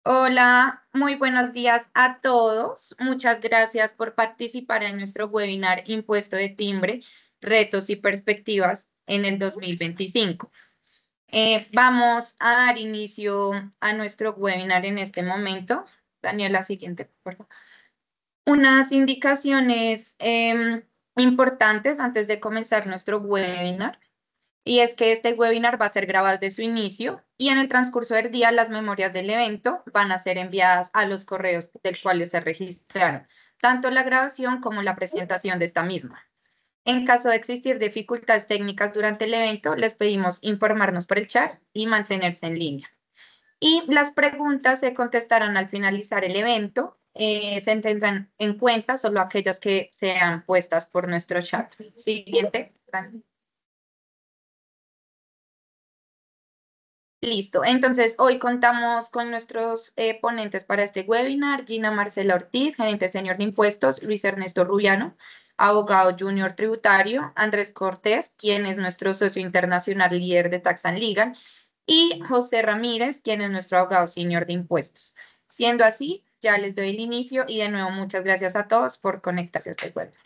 Hola, muy buenos días a todos. Muchas gracias por participar en nuestro webinar Impuesto de Timbre, Retos y Perspectivas en el 2025. Vamos a dar inicio a nuestro webinar en este momento. Daniela, siguiente, por favor. Unas indicaciones importantes antes de comenzar nuestro webinar. Y es que este webinar va a ser grabado desde su inicio y en el transcurso del día las memorias del evento van a ser enviadas a los correos del cuales se registraron, tanto la grabación como la presentación de esta misma. En caso de existir dificultades técnicas durante el evento, les pedimos informarnos por el chat y mantenerse en línea. Y las preguntas se contestarán al finalizar el evento. Se tendrán en cuenta solo aquellas que sean puestas por nuestro chat. Siguiente. Listo, entonces hoy contamos con nuestros ponentes para este webinar: Gina Marcela Ortiz, gerente senior de impuestos; Luis Ernesto Rubiano, abogado junior tributario; Andrés Cortés, quien es nuestro socio internacional líder de Tax and Legal; y José Ramírez, quien es nuestro abogado senior de impuestos. Siendo así, ya les doy el inicio y de nuevo muchas gracias a todos por conectarse a este webinar.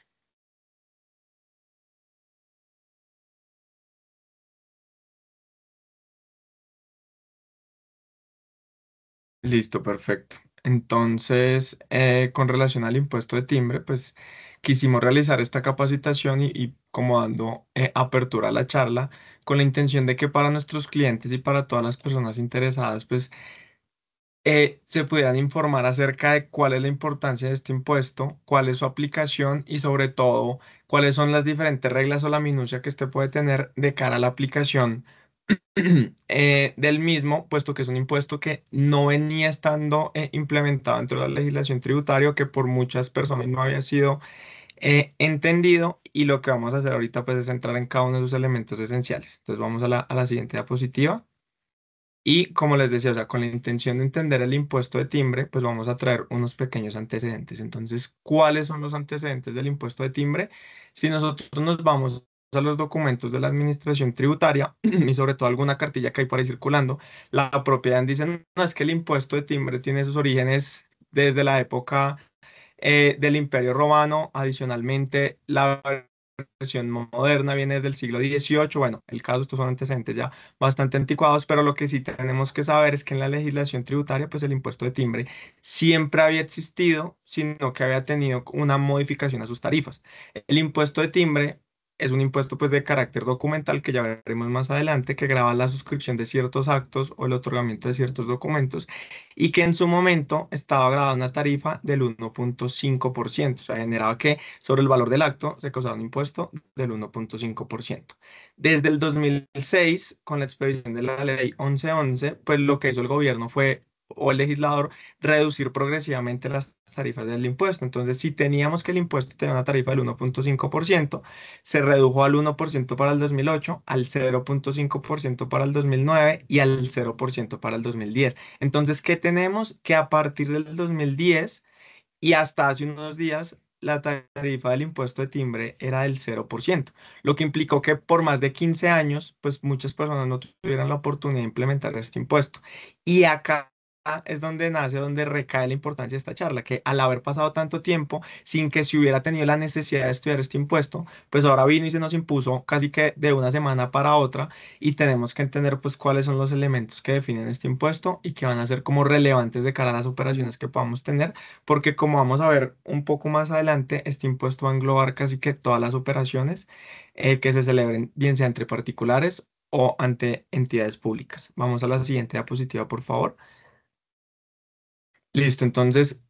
Listo, perfecto. Entonces, con relación al impuesto de timbre, pues quisimos realizar esta capacitación y como dando apertura a la charla con la intención de que para nuestros clientes y para todas las personas interesadas, pues se pudieran informar acerca de cuál es la importancia de este impuesto, cuál es su aplicación y sobre todo cuáles son las diferentes reglas o la minucia que este puede tener de cara a la aplicación del mismo, puesto que es un impuesto que no venía estando implementado dentro de la legislación tributaria, o que por muchas personas no había sido entendido, y lo que vamos a hacer ahorita pues es entrar en cada uno de sus elementos esenciales. Entonces vamos a la siguiente diapositiva. Y como les decía, o sea, con la intención de entender el impuesto de timbre, pues vamos a traer unos pequeños antecedentes. Entonces, ¿cuáles son los antecedentes del impuesto de timbre? Si nosotros nos vamos a los documentos de la administración tributaria y sobre todo alguna cartilla que hay por ahí circulando, la propiedad dice, no, es que el impuesto de timbre tiene sus orígenes desde la época del Imperio Romano. Adicionalmente, la versión moderna viene desde el siglo XVIII. Bueno, el caso, estos son antecedentes ya bastante anticuados, pero lo que sí tenemos que saber es que en la legislación tributaria, pues el impuesto de timbre siempre había existido, sino que había tenido una modificación a sus tarifas. El impuesto de timbre es un impuesto pues de carácter documental, que ya veremos más adelante, que grava la suscripción de ciertos actos o el otorgamiento de ciertos documentos, y que en su momento estaba grabada una tarifa del 1,5%. O sea, generaba que sobre el valor del acto se causaba un impuesto del 1,5%. Desde el 2006, con la expedición de la ley 1111, pues lo que hizo el gobierno fue, o el legislador, reducir progresivamente las tarifas del impuesto. Entonces, si teníamos que el impuesto tenía una tarifa del 1,5%, se redujo al 1% para el 2008, al 0,5% para el 2009 y al 0% para el 2010. Entonces, ¿qué tenemos? Que a partir del 2010 y hasta hace unos días, la tarifa del impuesto de timbre era del 0%, lo que implicó que por más de 15 años, pues muchas personas no tuvieran la oportunidad de implementar este impuesto. Y acá es donde nace, donde recae la importancia de esta charla, que al haber pasado tanto tiempo sin que se hubiera tenido la necesidad de estudiar este impuesto, pues ahora vino y se nos impuso casi que de una semana para otra, y tenemos que entender pues cuáles son los elementos que definen este impuesto y que van a ser como relevantes de cara a las operaciones que podamos tener, porque como vamos a ver un poco más adelante, este impuesto va a englobar casi que todas las operaciones que se celebren, bien sea entre particulares o ante entidades públicas. Vamos a la siguiente diapositiva, por favor. Listo, entonces,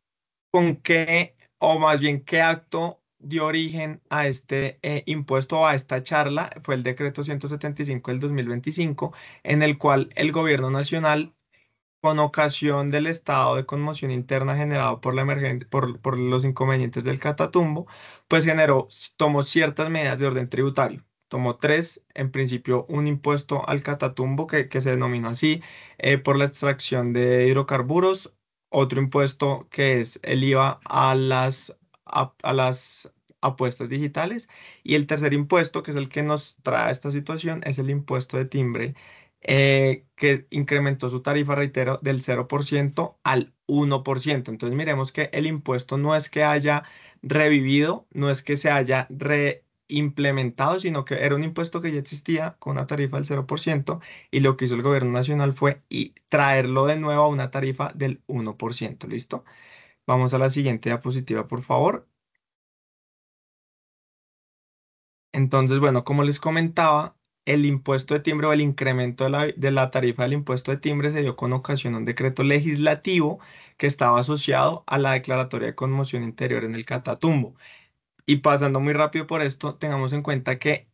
¿con qué, o más bien qué acto dio origen a este impuesto o a esta charla? Fue el decreto 175 del 2025, en el cual el gobierno nacional, con ocasión del estado de conmoción interna generado por la por los inconvenientes del Catatumbo, pues tomó ciertas medidas de orden tributario. Tomó tres: en principio un impuesto al Catatumbo que se denominó así por la extracción de hidrocarburos; otro impuesto que es el IVA a las apuestas digitales; y el tercer impuesto, que es el que nos trae a esta situación, es el impuesto de timbre que incrementó su tarifa, reitero, del 0% al 1%. Entonces miremos que el impuesto no es que haya revivido, no es que se haya reimplementado, sino que era un impuesto que ya existía con una tarifa del 0% y lo que hizo el gobierno nacional fue traerlo de nuevo a una tarifa del 1%. ¿Listo? Vamos a la siguiente diapositiva, por favor. Entonces, bueno, como les comentaba, el impuesto de timbre o el incremento de la tarifa del impuesto de timbre se dio con ocasión de un decreto legislativo que estaba asociado a la declaratoria de conmoción interior en el Catatumbo. Y pasando muy rápido por esto, tengamos en cuenta que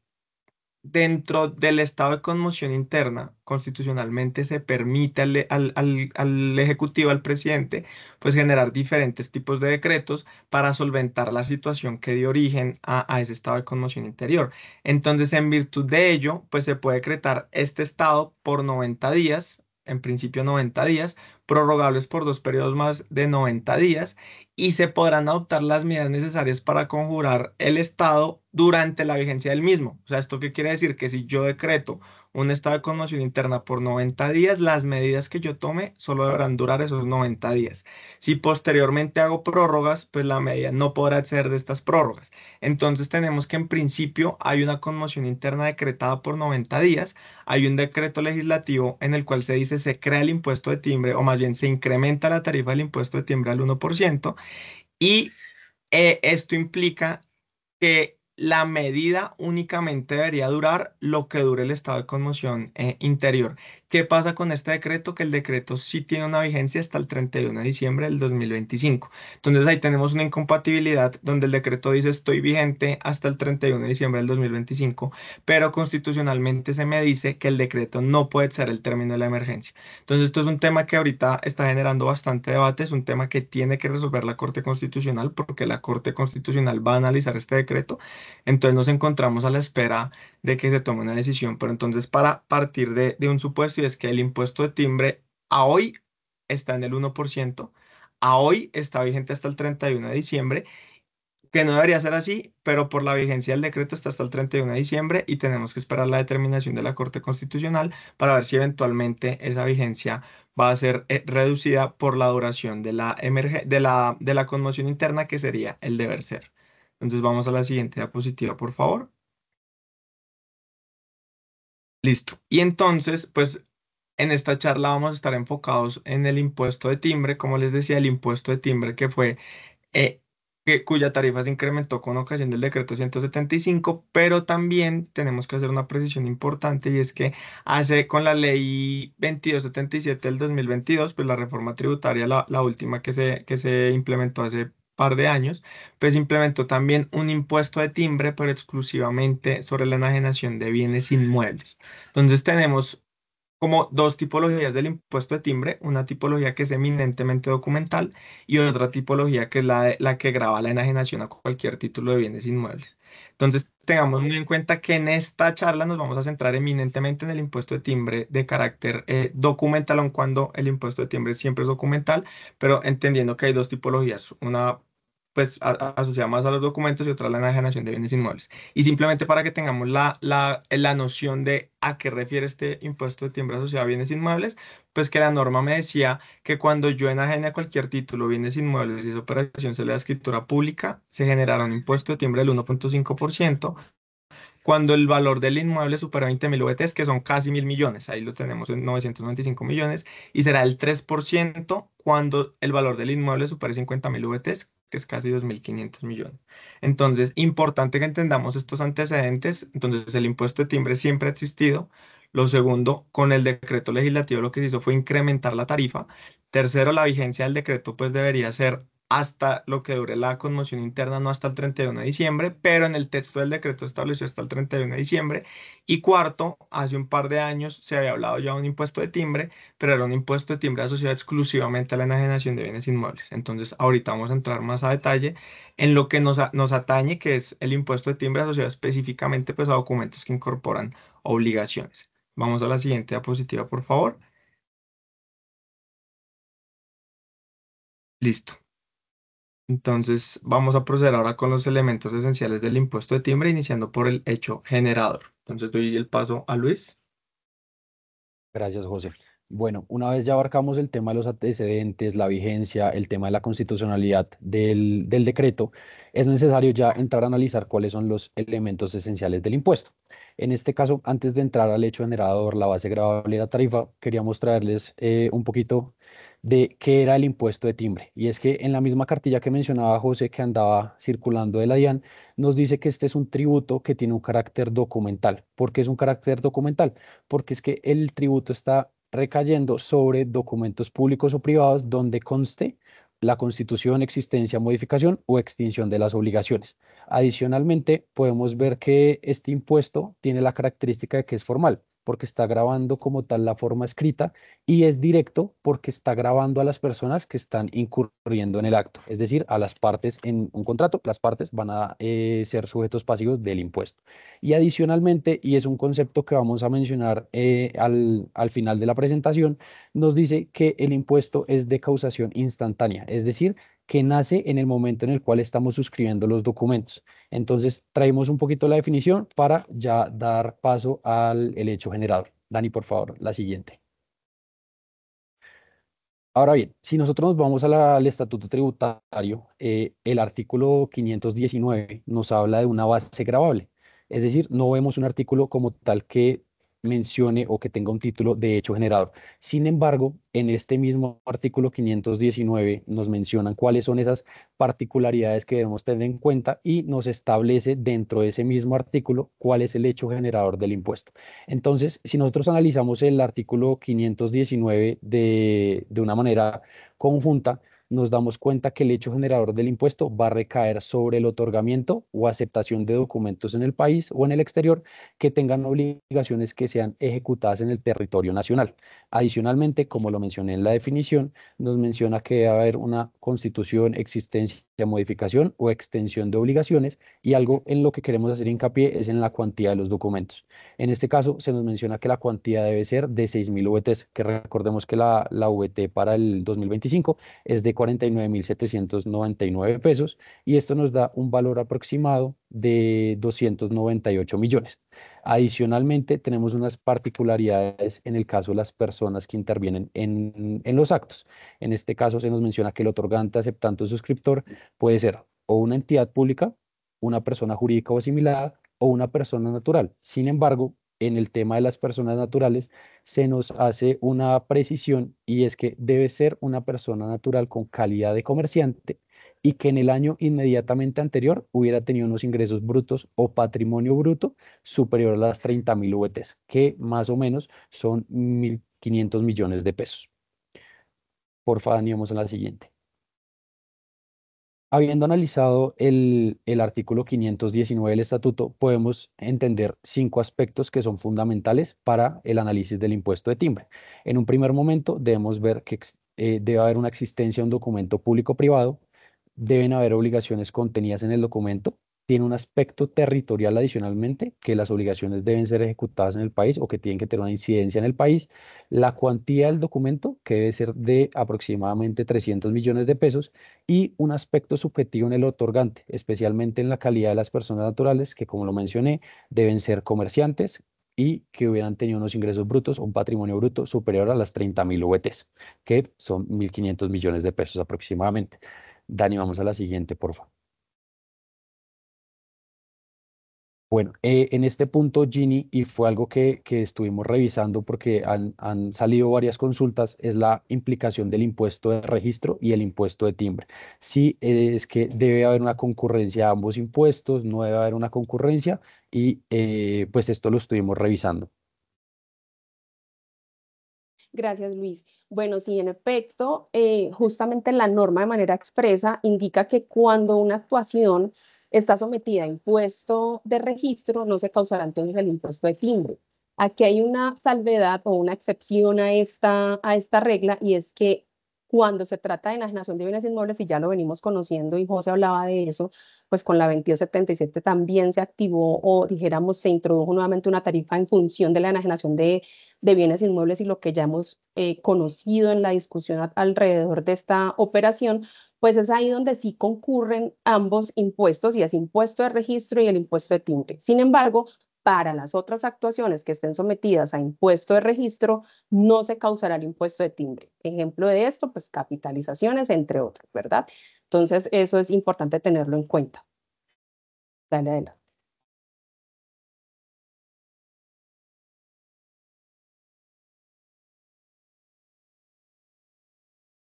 dentro del estado de conmoción interna, constitucionalmente se permite al Ejecutivo, al presidente, pues generar diferentes tipos de decretos para solventar la situación que dio origen a ese estado de conmoción interior. Entonces, en virtud de ello, pues se puede decretar este estado por 90 días, en principio 90 días, prorrogables por dos periodos más de 90 días y se podrán adoptar las medidas necesarias para conjurar el estado durante la vigencia del mismo. O sea, ¿esto qué quiere decir? Que si yo decreto un estado de conmoción interna por 90 días, las medidas que yo tome solo deberán durar esos 90 días. Si posteriormente hago prórrogas, pues la medida no podrá exceder de estas prórrogas. Entonces tenemos que en principio hay una conmoción interna decretada por 90 días, hay un decreto legislativo en el cual se dice se crea el impuesto de timbre o más bien se incrementa la tarifa del impuesto de timbre al 1% y esto implica que la medida únicamente debería durar lo que dure el estado de conmoción interior. ¿Qué pasa con este decreto? Que el decreto sí tiene una vigencia hasta el 31 de diciembre del 2025. Entonces ahí tenemos una incompatibilidad donde el decreto dice estoy vigente hasta el 31 de diciembre del 2025, pero constitucionalmente se me dice que el decreto no puede ser el término de la emergencia. Entonces esto es un tema que ahorita está generando bastante debate, es un tema que tiene que resolver la Corte Constitucional porque la Corte Constitucional va a analizar este decreto. Entonces nos encontramos a la espera de que se tome una decisión. Pero entonces para partir de un supuesto y es que el impuesto de timbre a hoy está en el 1%, a hoy está vigente hasta el 31 de diciembre, que no debería ser así, pero por la vigencia del decreto está hasta el 31 de diciembre y tenemos que esperar la determinación de la Corte Constitucional para ver si eventualmente esa vigencia va a ser reducida por la duración de la conmoción interna, que sería el deber ser. Entonces vamos a la siguiente diapositiva, por favor. Listo. Y entonces, pues en esta charla vamos a estar enfocados en el impuesto de timbre, como les decía, el impuesto de timbre que fue eh, cuya tarifa se incrementó con ocasión del decreto 175, pero también tenemos que hacer una precisión importante y es que hace con la ley 2277 del 2022, pues la reforma tributaria, la última que se implementó hace par de años, pues implementó también un impuesto de timbre, pero exclusivamente sobre la enajenación de bienes inmuebles. Entonces tenemos como dos tipologías del impuesto de timbre, una tipología que es eminentemente documental y otra tipología que es la que grava la enajenación a cualquier título de bienes inmuebles. Entonces, tengamos muy en cuenta que en esta charla nos vamos a centrar eminentemente en el impuesto de timbre de carácter documental, aun cuando el impuesto de timbre siempre es documental, pero entendiendo que hay dos tipologías, una pues asociada más a los documentos y otra a la enajenación de bienes inmuebles. Y simplemente para que tengamos la noción de a qué refiere este impuesto de timbre asociado a bienes inmuebles, pues que la norma me decía que cuando yo enajene a cualquier título bienes inmuebles y esa operación se le da escritura pública, se generará un impuesto de timbre del 1,5% cuando el valor del inmueble supera 20.000 VTs, que son casi 1.000 millones. Ahí lo tenemos en 995 millones, y será el 3% cuando el valor del inmueble supere 50.000 VTs, que es casi 2.500 millones. Entonces, importante que entendamos estos antecedentes. Entonces, el impuesto de timbre siempre ha existido. Lo segundo, con el decreto legislativo lo que se hizo fue incrementar la tarifa. Tercero, la vigencia del decreto pues debería ser hasta lo que dure la conmoción interna, no hasta el 31 de diciembre, pero en el texto del decreto estableció hasta el 31 de diciembre. Y cuarto, hace un par de años se había hablado ya de un impuesto de timbre, pero era un impuesto de timbre asociado exclusivamente a la enajenación de bienes inmuebles. Entonces, ahorita vamos a entrar más a detalle en lo que nos atañe, que es el impuesto de timbre asociado específicamente pues, a documentos que incorporan obligaciones. Vamos a la siguiente diapositiva, por favor. Listo. Entonces, vamos a proceder ahora con los elementos esenciales del impuesto de timbre, iniciando por el hecho generador. Entonces, doy el paso a Luis. Gracias, José. Bueno, una vez ya abarcamos el tema de los antecedentes, la vigencia, el tema de la constitucionalidad del decreto, es necesario ya entrar a analizar cuáles son los elementos esenciales del impuesto. En este caso, antes de entrar al hecho generador, la base gravable y la tarifa, queríamos traerles un poquito de qué era el impuesto de timbre. Y es que en la misma cartilla que mencionaba José, que andaba circulando de la DIAN, nos dice que este es un tributo que tiene un carácter documental. ¿Por qué es un carácter documental? Porque es que el tributo está recayendo sobre documentos públicos o privados donde conste la constitución, existencia, modificación o extinción de las obligaciones. Adicionalmente, podemos ver que este impuesto tiene la característica de que es formal, porque está grabando como tal la forma escrita, y es directo porque está grabando a las personas que están incurriendo en el acto, es decir, a las partes en un contrato. Las partes van a ser sujetos pasivos del impuesto. Y adicionalmente, y es un concepto que vamos a mencionar al final de la presentación, nos dice que el impuesto es de causación instantánea, es decir, que nace en el momento en el cual estamos suscribiendo los documentos. Entonces, traemos un poquito la definición para ya dar paso al el hecho generador. Dani, por favor, la siguiente. Ahora bien, si nosotros nos vamos al estatuto tributario, el artículo 519 nos habla de una base gravable. Es decir, no vemos un artículo como tal que mencione o que tenga un título de hecho generador. Sin embargo, en este mismo artículo 519 nos mencionan cuáles son esas particularidades que debemos tener en cuenta, y nos establece dentro de ese mismo artículo cuál es el hecho generador del impuesto. Entonces, si nosotros analizamos el artículo 519 de una manera conjunta, nos damos cuenta que el hecho generador del impuesto va a recaer sobre el otorgamiento o aceptación de documentos en el país o en el exterior que tengan obligaciones que sean ejecutadas en el territorio nacional. Adicionalmente, como lo mencioné en la definición, nos menciona que debe haber una constitución, existencia, modificación o extensión de obligaciones, y algo en lo que queremos hacer hincapié es en la cuantía de los documentos. En este caso, se nos menciona que la cuantía debe ser de 6.000 VTs, que recordemos que la VT para el 2025 es de 49.799 pesos, y esto nos da un valor aproximado de 298 millones. Adicionalmente, tenemos unas particularidades en el caso de las personas que intervienen en los actos. En este caso, se nos menciona que el otorgante, aceptante o suscriptor puede ser o una entidad pública, una persona jurídica o similar, o una persona natural. Sin embargo, en el tema de las personas naturales se nos hace una precisión, y es que debe ser una persona natural con calidad de comerciante y que en el año inmediatamente anterior hubiera tenido unos ingresos brutos o patrimonio bruto superior a las 30.000 VTs, que más o menos son 1.500 millones de pesos. Por favor, vamos a la siguiente. Habiendo analizado el artículo 519 del estatuto, podemos entender 5 aspectos que son fundamentales para el análisis del impuesto de timbre. En un primer momento, debemos ver que debe haber una existencia de un documento público-privado, deben haber obligaciones contenidas en el documento, tiene un aspecto territorial adicionalmente, que las obligaciones deben ser ejecutadas en el país o que tienen que tener una incidencia en el país, la cuantía del documento, que debe ser de aproximadamente 300 millones de pesos, y un aspecto subjetivo en el otorgante, especialmente en la calidad de las personas naturales, que como lo mencioné, deben ser comerciantes y que hubieran tenido unos ingresos brutos o un patrimonio bruto superior a las 30.000 VTs, que son 1.500 millones de pesos aproximadamente. Dani, vamos a la siguiente, por favor. Bueno, en este punto, Gini, y fue algo que estuvimos revisando porque han salido varias consultas, es la implicación del impuesto de registro y el impuesto de timbre. Sí, es que debe haber una concurrencia a ambos impuestos, no debe haber una concurrencia, y pues esto lo estuvimos revisando. Gracias, Luis. Bueno, sí, en efecto, justamente la norma de manera expresa indica que cuando una actuación está sometida a impuesto de registro, no se causará entonces el impuesto de timbre. Aquí hay una salvedad o una excepción a esta regla, y es que cuando se trata de enajenación de bienes inmuebles, y ya lo venimos conociendo y José hablaba de eso, pues con la 2277 también se activó, o dijéramos se introdujo nuevamente una tarifa en función de la enajenación de bienes inmuebles, y lo que ya hemos conocido en la discusión alrededor de esta operación, pues es ahí donde sí concurren ambos impuestos, y es impuesto de registro y el impuesto de timbre. Sin embargo, para las otras actuaciones que estén sometidas a impuesto de registro, no se causará el impuesto de timbre. Ejemplo de esto, pues capitalizaciones, entre otros, ¿verdad? Entonces, eso es importante tenerlo en cuenta. Dale adelante.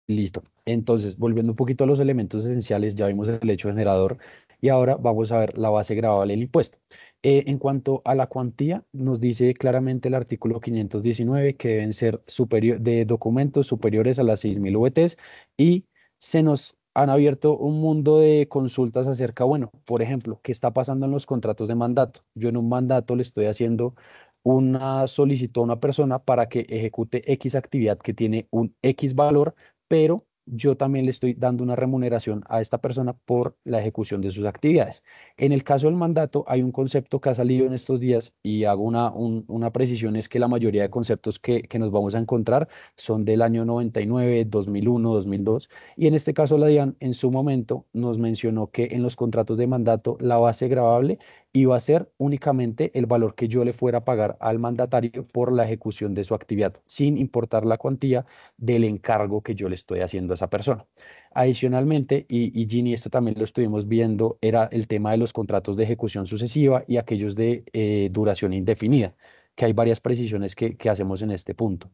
Listo. Entonces, volviendo un poquito a los elementos esenciales, ya vimos el hecho generador y ahora vamos a ver la base gravable del impuesto. En cuanto a la cuantía, nos dice claramente el artículo 519 que deben ser de documentos superiores a las 6.000 VTs y se nos han abierto un mundo de consultas acerca, bueno, por ejemplo, ¿qué está pasando en los contratos de mandato? Yo en un mandato le estoy haciendo una solicitud a una persona para que ejecute X actividad que tiene un X valor, pero yo también le estoy dando una remuneración a esta persona por la ejecución de sus actividades. En el caso del mandato, hay un concepto que ha salido en estos días y hago una precisión, es que la mayoría de conceptos que nos vamos a encontrar son del año 99, 2001, 2002, y en este caso la DIAN en su momento nos mencionó que en los contratos de mandato la base gravable iba a ser únicamente el valor que yo le fuera a pagar al mandatario por la ejecución de su actividad, sin importar la cuantía del encargo que yo le estoy haciendo a esa persona. Adicionalmente, y Ginny, esto también lo estuvimos viendo, era el tema de los contratos de ejecución sucesiva y aquellos de duración indefinida, que hay varias precisiones que hacemos en este punto.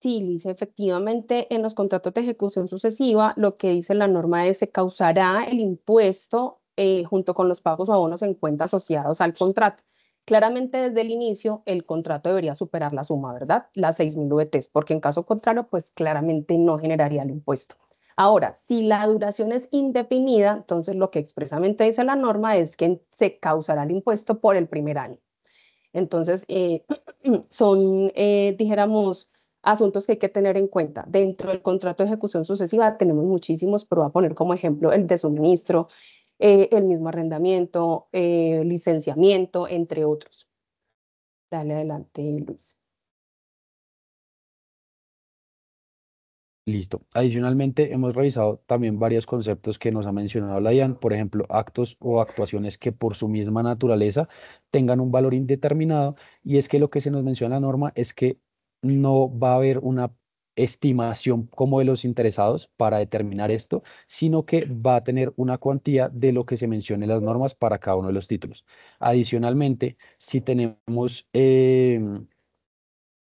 Sí, Luis, efectivamente, en los contratos de ejecución sucesiva, lo que dice la norma es se causará el impuesto junto con los pagos o abonos en cuenta asociados al contrato. Claramente, desde el inicio, el contrato debería superar la suma, ¿verdad? Las 6.000 VTs, porque en caso contrario, pues claramente no generaría el impuesto. Ahora, si la duración es indefinida, entonces lo que expresamente dice la norma es que se causará el impuesto por el primer año. Entonces, son, dijéramos, asuntos que hay que tener en cuenta. Dentro del contrato de ejecución sucesiva tenemos muchísimos, pero voy a poner como ejemplo el de suministro, el mismo arrendamiento, licenciamiento, entre otros. Dale adelante, Luis. Listo. Adicionalmente, hemos revisado también varios conceptos que nos ha mencionado la DIAN, por ejemplo, actos o actuaciones que por su misma naturaleza tengan un valor indeterminado, y es que lo que se nos menciona en la norma es que no va a haber una estimación como de los interesados para determinar esto, sino que va a tener una cuantía de lo que se mencione en las normas para cada uno de los títulos. Adicionalmente, si tenemos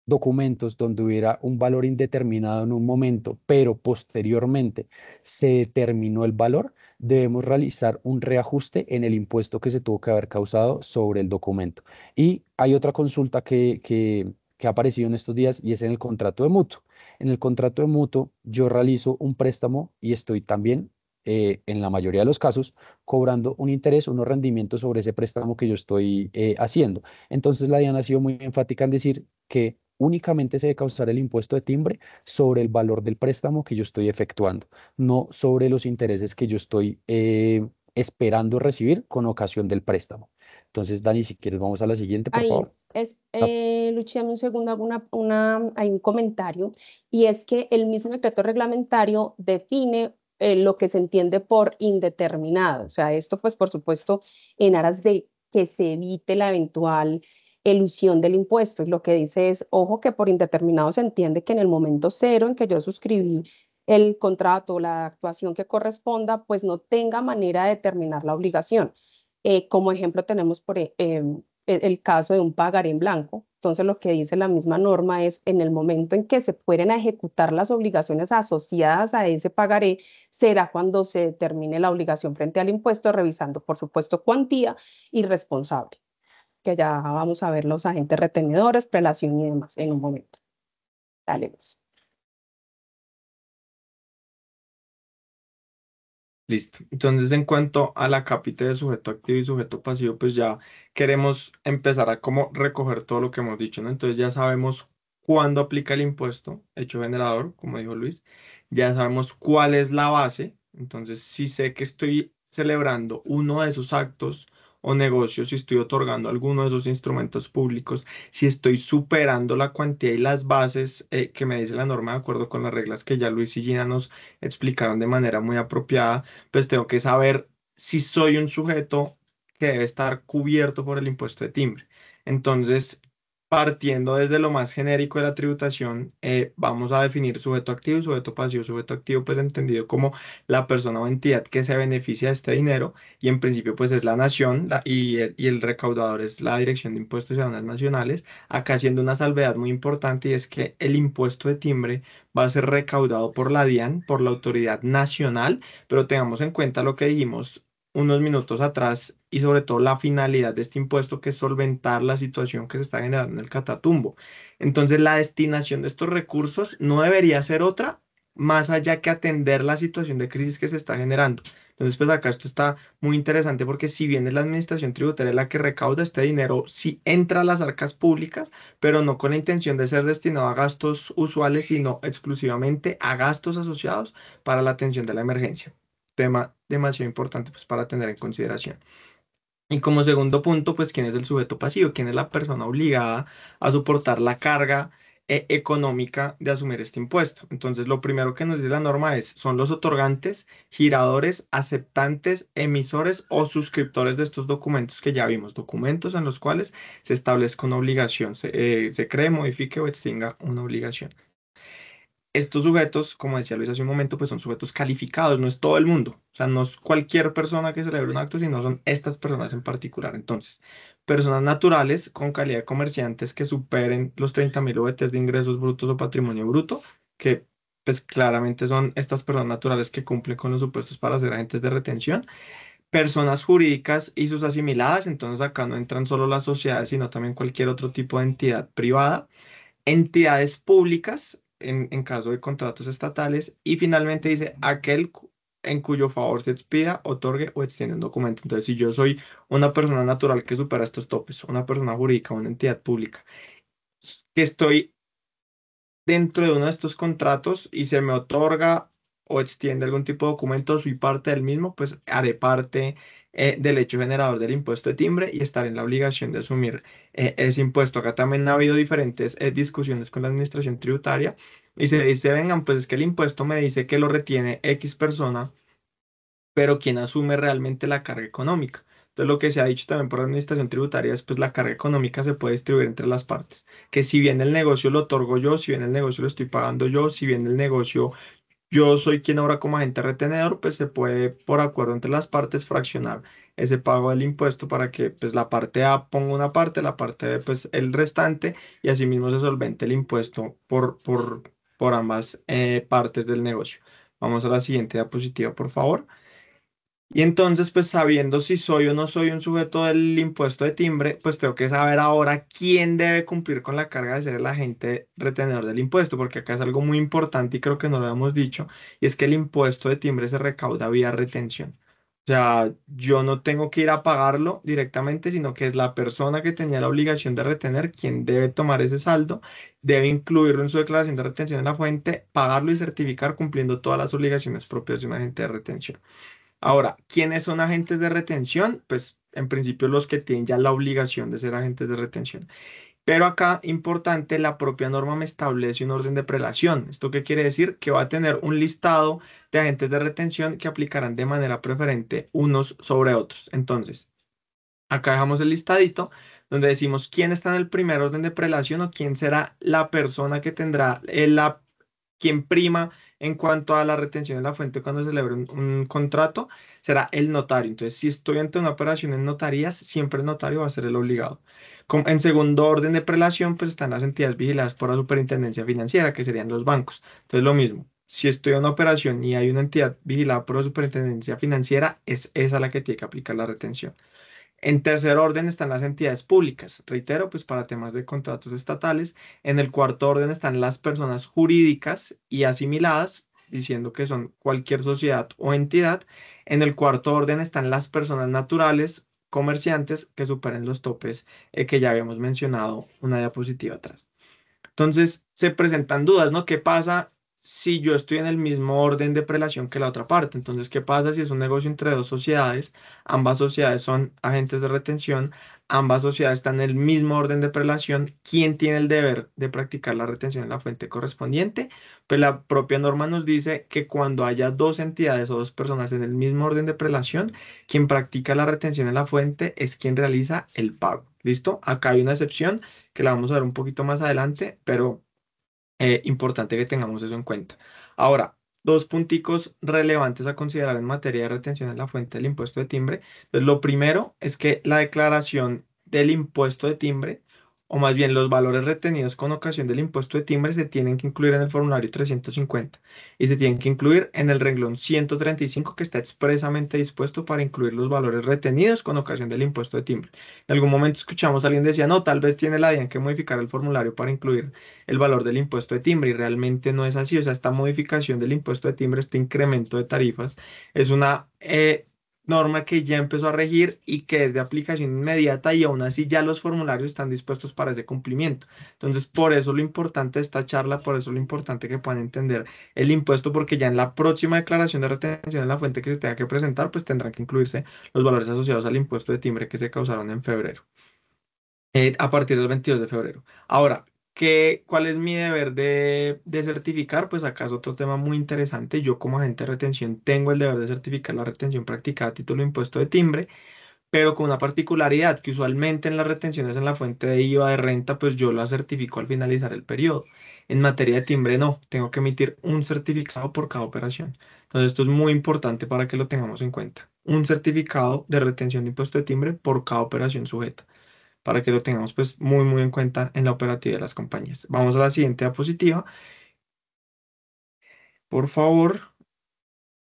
documentos donde hubiera un valor indeterminado en un momento, pero posteriormente se determinó el valor, debemos realizar un reajuste en el impuesto que se tuvo que haber causado sobre el documento. Y hay otra consulta que ha aparecido en estos días y es en el contrato de mutuo. En el contrato de mutuo yo realizo un préstamo y estoy también en la mayoría de los casos, cobrando un interés, unos rendimientos sobre ese préstamo que yo estoy haciendo. Entonces, la DIAN ha sido muy enfática en decir que únicamente se debe causar el impuesto de timbre sobre el valor del préstamo que yo estoy efectuando, no sobre los intereses que yo estoy esperando recibir con ocasión del préstamo. Entonces, Dani, si quieres, vamos a la siguiente, por Ahí favor. Luchi, dame un segundo, hago hay un comentario, y es que el mismo decreto reglamentario define lo que se entiende por indeterminado. O sea, esto pues por supuesto en aras de que se evite la eventual elusión del impuesto. Y lo que dice es, ojo, que por indeterminado se entiende que en el momento cero en que yo suscribí el contrato o la actuación que corresponda, pues no tenga manera de determinar la obligación. Como ejemplo tenemos el caso de un pagaré en blanco. Entonces, lo que dice la misma norma es en el momento en que se pueden ejecutar las obligaciones asociadas a ese pagaré, será cuando se determine la obligación frente al impuesto, revisando, por supuesto, cuantía y responsable, que ya vamos a ver los agentes retenedores, prelación y demás en un momento. Dale, Luis. Listo. Entonces, en cuanto a la cápita de sujeto activo y sujeto pasivo, pues ya queremos empezar a como recoger todo lo que hemos dicho, ¿no? Entonces ya sabemos cuándo aplica el impuesto hecho generador, como dijo Luis. Ya sabemos cuál es la base. Entonces, si sé que estoy celebrando uno de esos actos o negocios, si estoy otorgando alguno de esos instrumentos públicos, si estoy superando la cuantía y las bases que me dice la norma de acuerdo con las reglas que ya Luis y Gina nos explicaron de manera muy apropiada, pues tengo que saber si soy un sujeto que debe estar cubierto por el impuesto de timbre. Entonces, partiendo desde lo más genérico de la tributación, vamos a definir sujeto activo y sujeto pasivo. Sujeto activo, pues entendido como la persona o entidad que se beneficia de este dinero, y en principio pues es la nación, y el recaudador es la Dirección de Impuestos y Aduanas Nacionales. Acá haciendo una salvedad muy importante, y es que el impuesto de timbre va a ser recaudado por la DIAN, por la Autoridad Nacional, pero tengamos en cuenta lo que dijimos unos minutos atrás, y sobre todo la finalidad de este impuesto, que es solventar la situación que se está generando en el Catatumbo. Entonces, la destinación de estos recursos no debería ser otra más allá que atender la situación de crisis que se está generando. Entonces, pues acá esto está muy interesante, porque si bien es la administración tributaria la que recauda este dinero, sí entra a las arcas públicas, pero no con la intención de ser destinado a gastos usuales, sino exclusivamente a gastos asociados para la atención de la emergencia. Tema demasiado importante, pues, para tener en consideración. Y como segundo punto, pues, ¿quién es el sujeto pasivo? ¿Quién es la persona obligada a soportar la carga económica de asumir este impuesto? Entonces, lo primero que nos dice la norma son los otorgantes, giradores, aceptantes, emisores o suscriptores de estos documentos que ya vimos, documentos en los cuales se establezca una obligación, se cree, modifique o extinga una obligación. Estos sujetos, como decía Luis hace un momento, pues son sujetos calificados, no es todo el mundo, o sea, no es cualquier persona que celebre un acto, sino son estas personas en particular. Entonces, personas naturales con calidad de comerciantes que superen los 30.000 UVT de ingresos brutos o patrimonio bruto, que pues claramente son estas personas naturales que cumplen con los supuestos para ser agentes de retención. Personas jurídicas y sus asimiladas, entonces acá no entran solo las sociedades, sino también cualquier otro tipo de entidad privada. Entidades públicas en caso de contratos estatales, y finalmente dice aquel en cuyo favor se expida, otorgue o extiende un documento. Entonces, si yo soy una persona natural que supera estos topes, una persona jurídica, una entidad pública, que estoy dentro de uno de estos contratos y se me otorga o extiende algún tipo de documento, soy parte del mismo, pues haré parte del hecho generador del impuesto de timbre y estaré en la obligación de asumir ese impuesto. Acá también ha habido diferentes discusiones con la administración tributaria, y se dice, vengan, pues es que el impuesto me dice que lo retiene X persona, pero ¿quién asume realmente la carga económica? Entonces, lo que se ha dicho también por la administración tributaria es, pues, la carga económica se puede distribuir entre las partes, que si bien el negocio lo otorgo yo, si bien el negocio lo estoy pagando yo, si bien el negocio yo soy quien obra como agente retenedor, pues se puede, por acuerdo entre las partes, fraccionar ese pago del impuesto para que, pues, la parte A ponga una parte, la parte B, pues, el restante, y asimismo se solvente el impuesto por ambas partes del negocio. Vamos a la siguiente diapositiva, por favor. Y entonces, pues, sabiendo si soy o no soy un sujeto del impuesto de timbre, pues tengo que saber ahora quién debe cumplir con la carga de ser el agente retenedor del impuesto, porque acá es algo muy importante y creo que no lo hemos dicho, y es que el impuesto de timbre se recauda vía retención. O sea, yo no tengo que ir a pagarlo directamente, sino que es la persona que tenía la obligación de retener quien debe tomar ese saldo, debe incluirlo en su declaración de retención en la fuente, pagarlo y certificar cumpliendo todas las obligaciones propias de un agente de retención. Ahora, ¿quiénes son agentes de retención? Pues en principio los que tienen ya la obligación de ser agentes de retención. Pero acá, importante, la propia norma me establece un orden de prelación. ¿Esto qué quiere decir? Que va a tener un listado de agentes de retención que aplicarán de manera preferente unos sobre otros. Entonces, acá dejamos el listadito donde decimos quién está en el primer orden de prelación, o quién será la persona que tendrá quien prima en cuanto a la retención de la fuente cuando se celebre un contrato, será el notario. Entonces, si estoy ante una operación en notarías, siempre el notario va a ser el obligado. En segundo orden de prelación, pues están las entidades vigiladas por la superintendencia financiera, que serían los bancos. Entonces, lo mismo. Si estoy en una operación y hay una entidad vigilada por la superintendencia financiera, es esa la que tiene que aplicar la retención. En tercer orden están las entidades públicas, reitero, pues para temas de contratos estatales. En el cuarto orden están las personas jurídicas y asimiladas, diciendo que son cualquier sociedad o entidad. En el cuarto orden están las personas naturales, comerciantes, que superen los topes que ya habíamos mencionado una diapositiva atrás. Entonces se presentan dudas, ¿no? ¿Qué pasa si yo estoy en el mismo orden de prelación que la otra parte. Entonces, ¿qué pasa si es un negocio entre dos sociedades? Ambas sociedades son agentes de retención, ambas sociedades están en el mismo orden de prelación. ¿Quién tiene el deber de practicar la retención en la fuente correspondiente? Pues la propia norma nos dice que cuando haya dos entidades o dos personas en el mismo orden de prelación, quien practica la retención en la fuente es quien realiza el pago. ¿Listo? Acá hay una excepción que la vamos a ver un poquito más adelante, pero importante que tengamos eso en cuenta. Ahora, dos punticos relevantes a considerar en materia de retención en la fuente del impuesto de timbre. Entonces, lo primero es que la declaración del impuesto de timbre, o más bien los valores retenidos con ocasión del impuesto de timbre, se tienen que incluir en el formulario 350 y se tienen que incluir en el renglón 135 que está expresamente dispuesto para incluir los valores retenidos con ocasión del impuesto de timbre. En algún momento escuchamos a alguien decía, no, tal vez tiene la DIAN que modificar el formulario para incluir el valor del impuesto de timbre y realmente no es así. O sea, esta modificación del impuesto de timbre, este incremento de tarifas, es una norma que ya empezó a regir y que es de aplicación inmediata y aún así ya los formularios están dispuestos para ese cumplimiento. Entonces, por eso lo importante de esta charla, por eso lo importante que puedan entender el impuesto, porque ya en la próxima declaración de retención en la fuente que se tenga que presentar, pues tendrán que incluirse los valores asociados al impuesto de timbre que se causaron en febrero, a partir del 22 de febrero. Ahora, ¿cuál es mi deber de certificar? Pues acá es otro tema muy interesante. Yo como agente de retención tengo el deber de certificar la retención practicada a título de impuesto de timbre, pero con una particularidad que usualmente en las retenciones en la fuente de IVA de renta, pues yo la certifico al finalizar el periodo. En materia de timbre no, tengo que emitir un certificado por cada operación. Entonces esto es muy importante para que lo tengamos en cuenta. Un certificado de retención de impuesto de timbre por cada operación sujeta para que lo tengamos pues muy muy en cuenta en la operatividad de las compañías. Vamos a la siguiente diapositiva, por favor.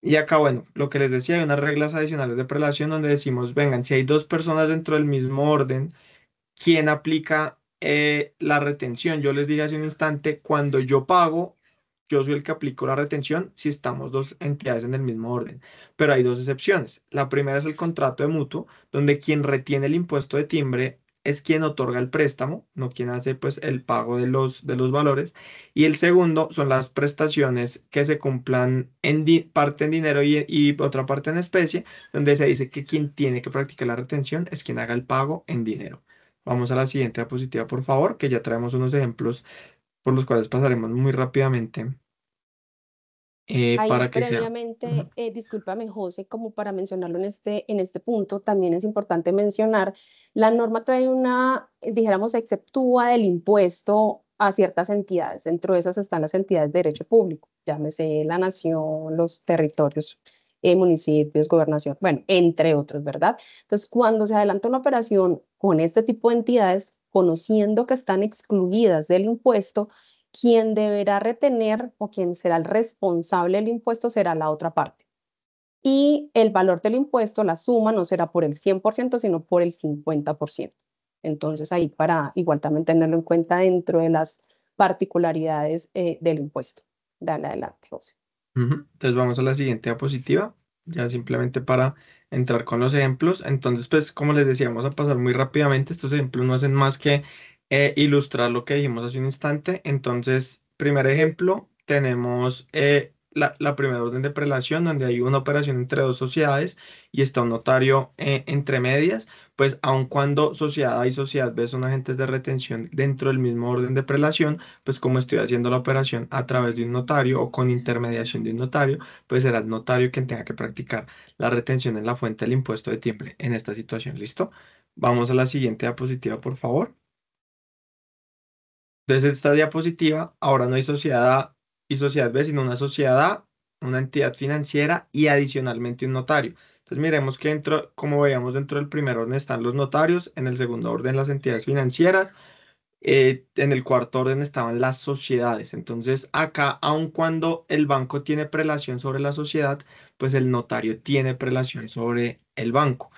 Y acá, bueno, lo que les decía, hay unas reglas adicionales de prelación donde decimos, vengan, si hay dos personas dentro del mismo orden, ¿quién aplica la retención? Yo les dije hace un instante, cuando yo pago, yo soy el que aplico la retención si estamos dos entidades en el mismo orden. Pero hay dos excepciones. La primera es el contrato de mutuo, donde quien retiene el impuesto de timbre es quien otorga el préstamo, no quien hace pues el pago de los valores. Y el segundo son las prestaciones que se cumplan en parte en dinero y otra parte en especie, donde se dice que quien tiene que practicar la retención es quien haga el pago en dinero. Vamos a la siguiente diapositiva, por favor, que ya traemos unos ejemplos por los cuales pasaremos muy rápidamente Ahí para que sea. previamente, discúlpame, José, como para mencionarlo en este punto, también es importante mencionar, la norma trae una, dijéramos, exceptúa del impuesto a ciertas entidades. Dentro de esas están las entidades de derecho público, llámese la nación, los territorios, municipios, gobernación, bueno, entre otros, ¿verdad? Entonces, cuando se adelanta una operación con este tipo de entidades, conociendo que están excluidas del impuesto, quien deberá retener o quien será el responsable del impuesto será la otra parte. Y el valor del impuesto, la suma, no será por el 100%, sino por el 50%. Entonces, ahí para igual también tenerlo en cuenta dentro de las particularidades del impuesto. Dale adelante, José. Entonces vamos a la siguiente diapositiva, ya simplemente para entrar con los ejemplos. Entonces, pues como les decía, vamos a pasar muy rápidamente. Estos ejemplos no hacen más que ilustrar lo que dijimos hace un instante. Entonces, primer ejemplo, tenemos la primera orden de prelación donde hay una operación entre dos sociedades y está un notario entre medias. Pues aun cuando sociedad A y sociedad B son agentes de retención dentro del mismo orden de prelación, pues como estoy haciendo la operación a través de un notario o con intermediación de un notario, pues será el notario quien tenga que practicar la retención en la fuente del impuesto de timbre en esta situación. ¿Listo? Vamos a la siguiente diapositiva, por favor. Desde esta diapositiva, ahora no hay sociedad A y sociedad B, sino una sociedad A, una entidad financiera y adicionalmente un notario. Entonces miremos que dentro, como veíamos dentro del primer orden están los notarios, en el segundo orden las entidades financieras, en el cuarto orden estaban las sociedades. Entonces, acá, aun cuando el banco tiene prelación sobre la sociedad, pues el notario tiene prelación sobre el banco.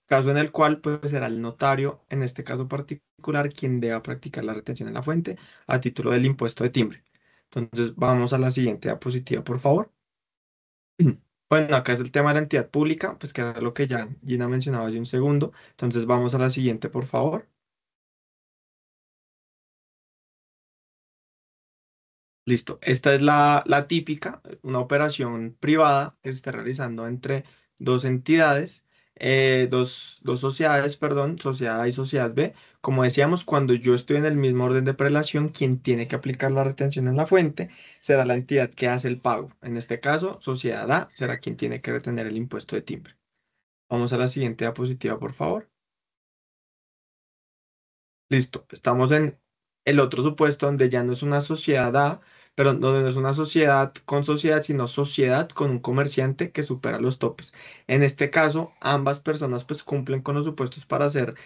Caso en el cual, pues será el notario, en este caso particular, quien deba practicar la retención en la fuente a título del impuesto de timbre. Entonces, vamos a la siguiente diapositiva, por favor. Bueno, acá es el tema de la entidad pública, pues que era lo que ya Gina mencionaba hace un segundo. Entonces, vamos a la siguiente, por favor. Listo. Esta es la típica, una operación privada que se está realizando entre dos entidades, dos sociedades, perdón, sociedad A y sociedad B. Como decíamos, cuando yo estoy en el mismo orden de prelación, quien tiene que aplicar la retención en la fuente será la entidad que hace el pago. En este caso, sociedad A será quien tiene que retener el impuesto de timbre. Vamos a la siguiente diapositiva, por favor. Listo, estamos en el otro supuesto donde ya no es una sociedad A, pero donde no es una sociedad con sociedad, sino sociedad con un comerciante que supera los topes. En este caso, ambas personas pues cumplen con los supuestos para ser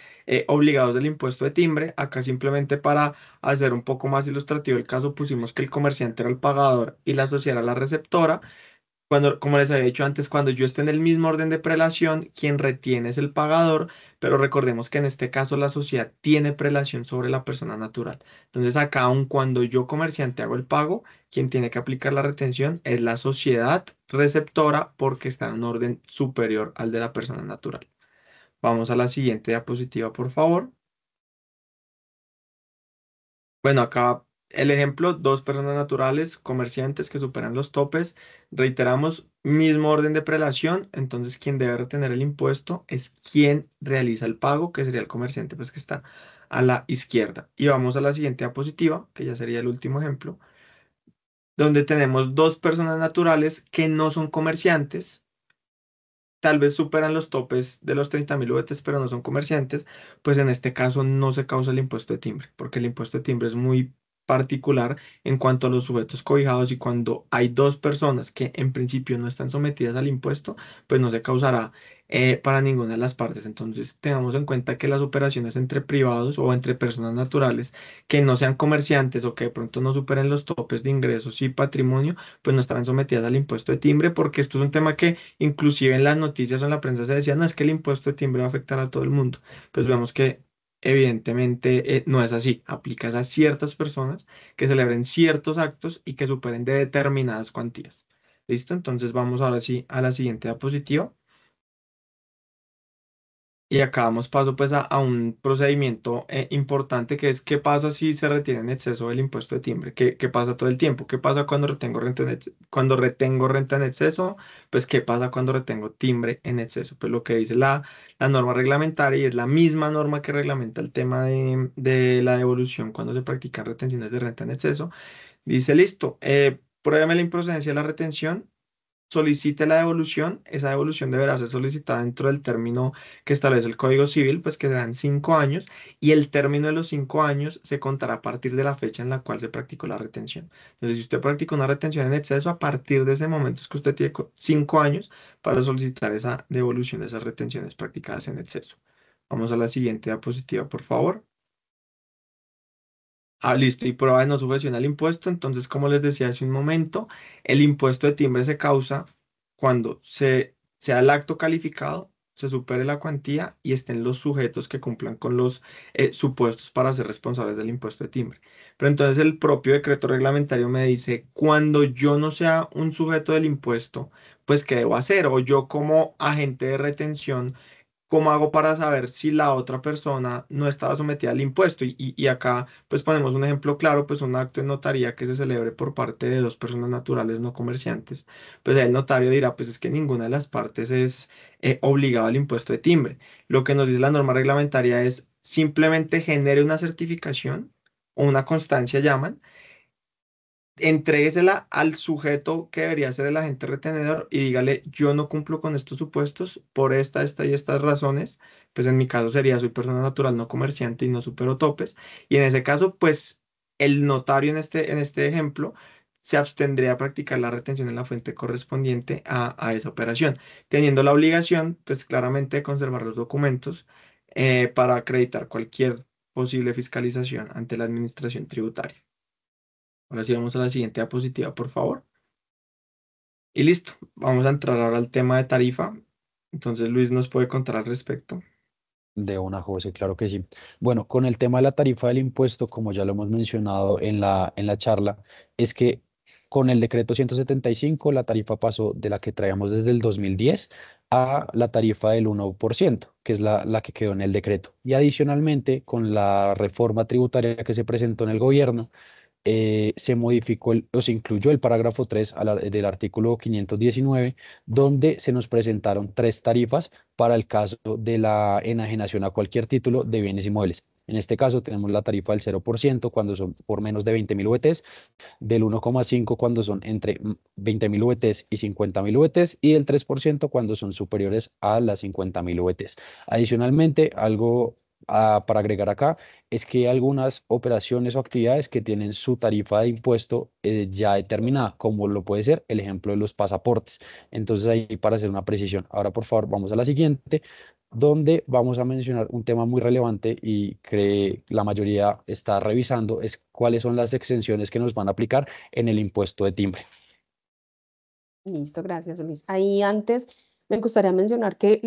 obligados del impuesto de timbre. Acá simplemente para hacer un poco más ilustrativo el caso pusimos que el comerciante era el pagador y la sociedad era la receptora. Cuando, como les había dicho antes, cuando yo esté en el mismo orden de prelación, quien retiene es el pagador, pero recordemos que en este caso la sociedad tiene prelación sobre la persona natural. Entonces acá, aun cuando yo comerciante hago el pago, quien tiene que aplicar la retención es la sociedad receptora porque está en un orden superior al de la persona natural. Vamos a la siguiente diapositiva, por favor. Bueno, acá el ejemplo, dos personas naturales, comerciantes que superan los topes. Reiteramos, mismo orden de prelación, entonces quien debe retener el impuesto es quien realiza el pago, que sería el comerciante, pues que está a la izquierda. Y vamos a la siguiente diapositiva, que ya sería el último ejemplo, donde tenemos dos personas naturales que no son comerciantes, tal vez superan los topes de los 30.000 UVs, pero no son comerciantes, pues en este caso no se causa el impuesto de timbre, porque el impuesto de timbre es muy particular en cuanto a los sujetos cobijados y cuando hay dos personas que en principio no están sometidas al impuesto, pues no se causará para ninguna de las partes. Entonces tengamos en cuenta que las operaciones entre privados o entre personas naturales que no sean comerciantes o que de pronto no superen los topes de ingresos y patrimonio, pues no estarán sometidas al impuesto de timbre, porque esto es un tema que inclusive en las noticias o en la prensa se decía, no es que el impuesto de timbre va a afectar a todo el mundo. Pues vemos que evidentemente no es así. Aplica a ciertas personas que celebren ciertos actos y que superen de determinadas cuantías. ¿Listo? Entonces vamos ahora sí a la siguiente diapositiva. Y acá damos paso pues a un procedimiento importante que es qué pasa si se retiene en exceso el impuesto de timbre, qué pasa todo el tiempo, qué pasa cuando retengo renta cuando retengo renta en exceso, pues qué pasa cuando retengo timbre en exceso, pues lo que dice la norma reglamentaria y es la misma norma que reglamenta el tema de la devolución cuando se practican retenciones de renta en exceso, dice listo, pruébame la improcedencia de la retención, solicite la devolución, esa devolución deberá ser solicitada dentro del término que establece el Código Civil, pues que serán 5 años, y el término de los 5 años se contará a partir de la fecha en la cual se practicó la retención. Entonces, si usted practicó una retención en exceso, a partir de ese momento es que usted tiene 5 años para solicitar esa devolución de esas retenciones practicadas en exceso. Vamos a la siguiente diapositiva, por favor. Ah, listo, y prueba de no sujeción al impuesto. Entonces, como les decía hace un momento, el impuesto de timbre se causa cuando sea el acto calificado, se supere la cuantía y estén los sujetos que cumplan con los supuestos para ser responsables del impuesto de timbre. Pero entonces el propio decreto reglamentario me dice, cuando yo no sea un sujeto del impuesto, pues ¿qué debo hacer? O yo como agente de retención, ¿cómo hago para saber si la otra persona no estaba sometida al impuesto? Y acá pues ponemos un ejemplo claro, pues un acto de notaría que se celebre por parte de dos personas naturales no comerciantes. Pues el notario dirá, pues es que ninguna de las partes es obligada al impuesto de timbre. Lo que nos dice la norma reglamentaria es simplemente genere una certificación o una constancia llaman, entréguesela al sujeto que debería ser el agente retenedor y dígale, yo no cumplo con estos supuestos por esta y estas razones. Pues en mi caso sería, soy persona natural no comerciante y no supero topes. Y en ese caso, pues el notario en este ejemplo se abstendría a practicar la retención en la fuente correspondiente a esa operación, teniendo la obligación, pues claramente, de conservar los documentos para acreditar cualquier posible fiscalización ante la administración tributaria. Ahora sí vamos a la siguiente diapositiva, por favor. Y listo, vamos a entrar ahora al tema de tarifa. Entonces Luis nos puede contar al respecto. De una, José, claro que sí. Bueno, con el tema de la tarifa del impuesto, como ya lo hemos mencionado en la charla, es que con el decreto 175 la tarifa pasó de la que traíamos desde el 2010 a la tarifa del 1%, que es la que quedó en el decreto. Y adicionalmente, con la reforma tributaria que se presentó en el gobierno, se modificó o se incluyó el parágrafo 3 del artículo 519, donde se nos presentaron tres tarifas para el caso de la enajenación a cualquier título de bienes inmuebles. En este caso tenemos la tarifa del 0% cuando son por menos de 20.000 VTs, del 1,5 cuando son entre 20.000 VTs y 50.000 VTs y del 3% cuando son superiores a las 50.000 VTs. Adicionalmente, algo para agregar acá es que hay algunas operaciones o actividades que tienen su tarifa de impuesto ya determinada, como lo puede ser el ejemplo de los pasaportes. Entonces ahí para hacer una precisión. Ahora por favor vamos a la siguiente, donde vamos a mencionar un tema muy relevante y que la mayoría está revisando, es cuáles son las exenciones que nos van a aplicar en el impuesto de timbre. Listo, gracias, Luis. Ahí antes me gustaría mencionar que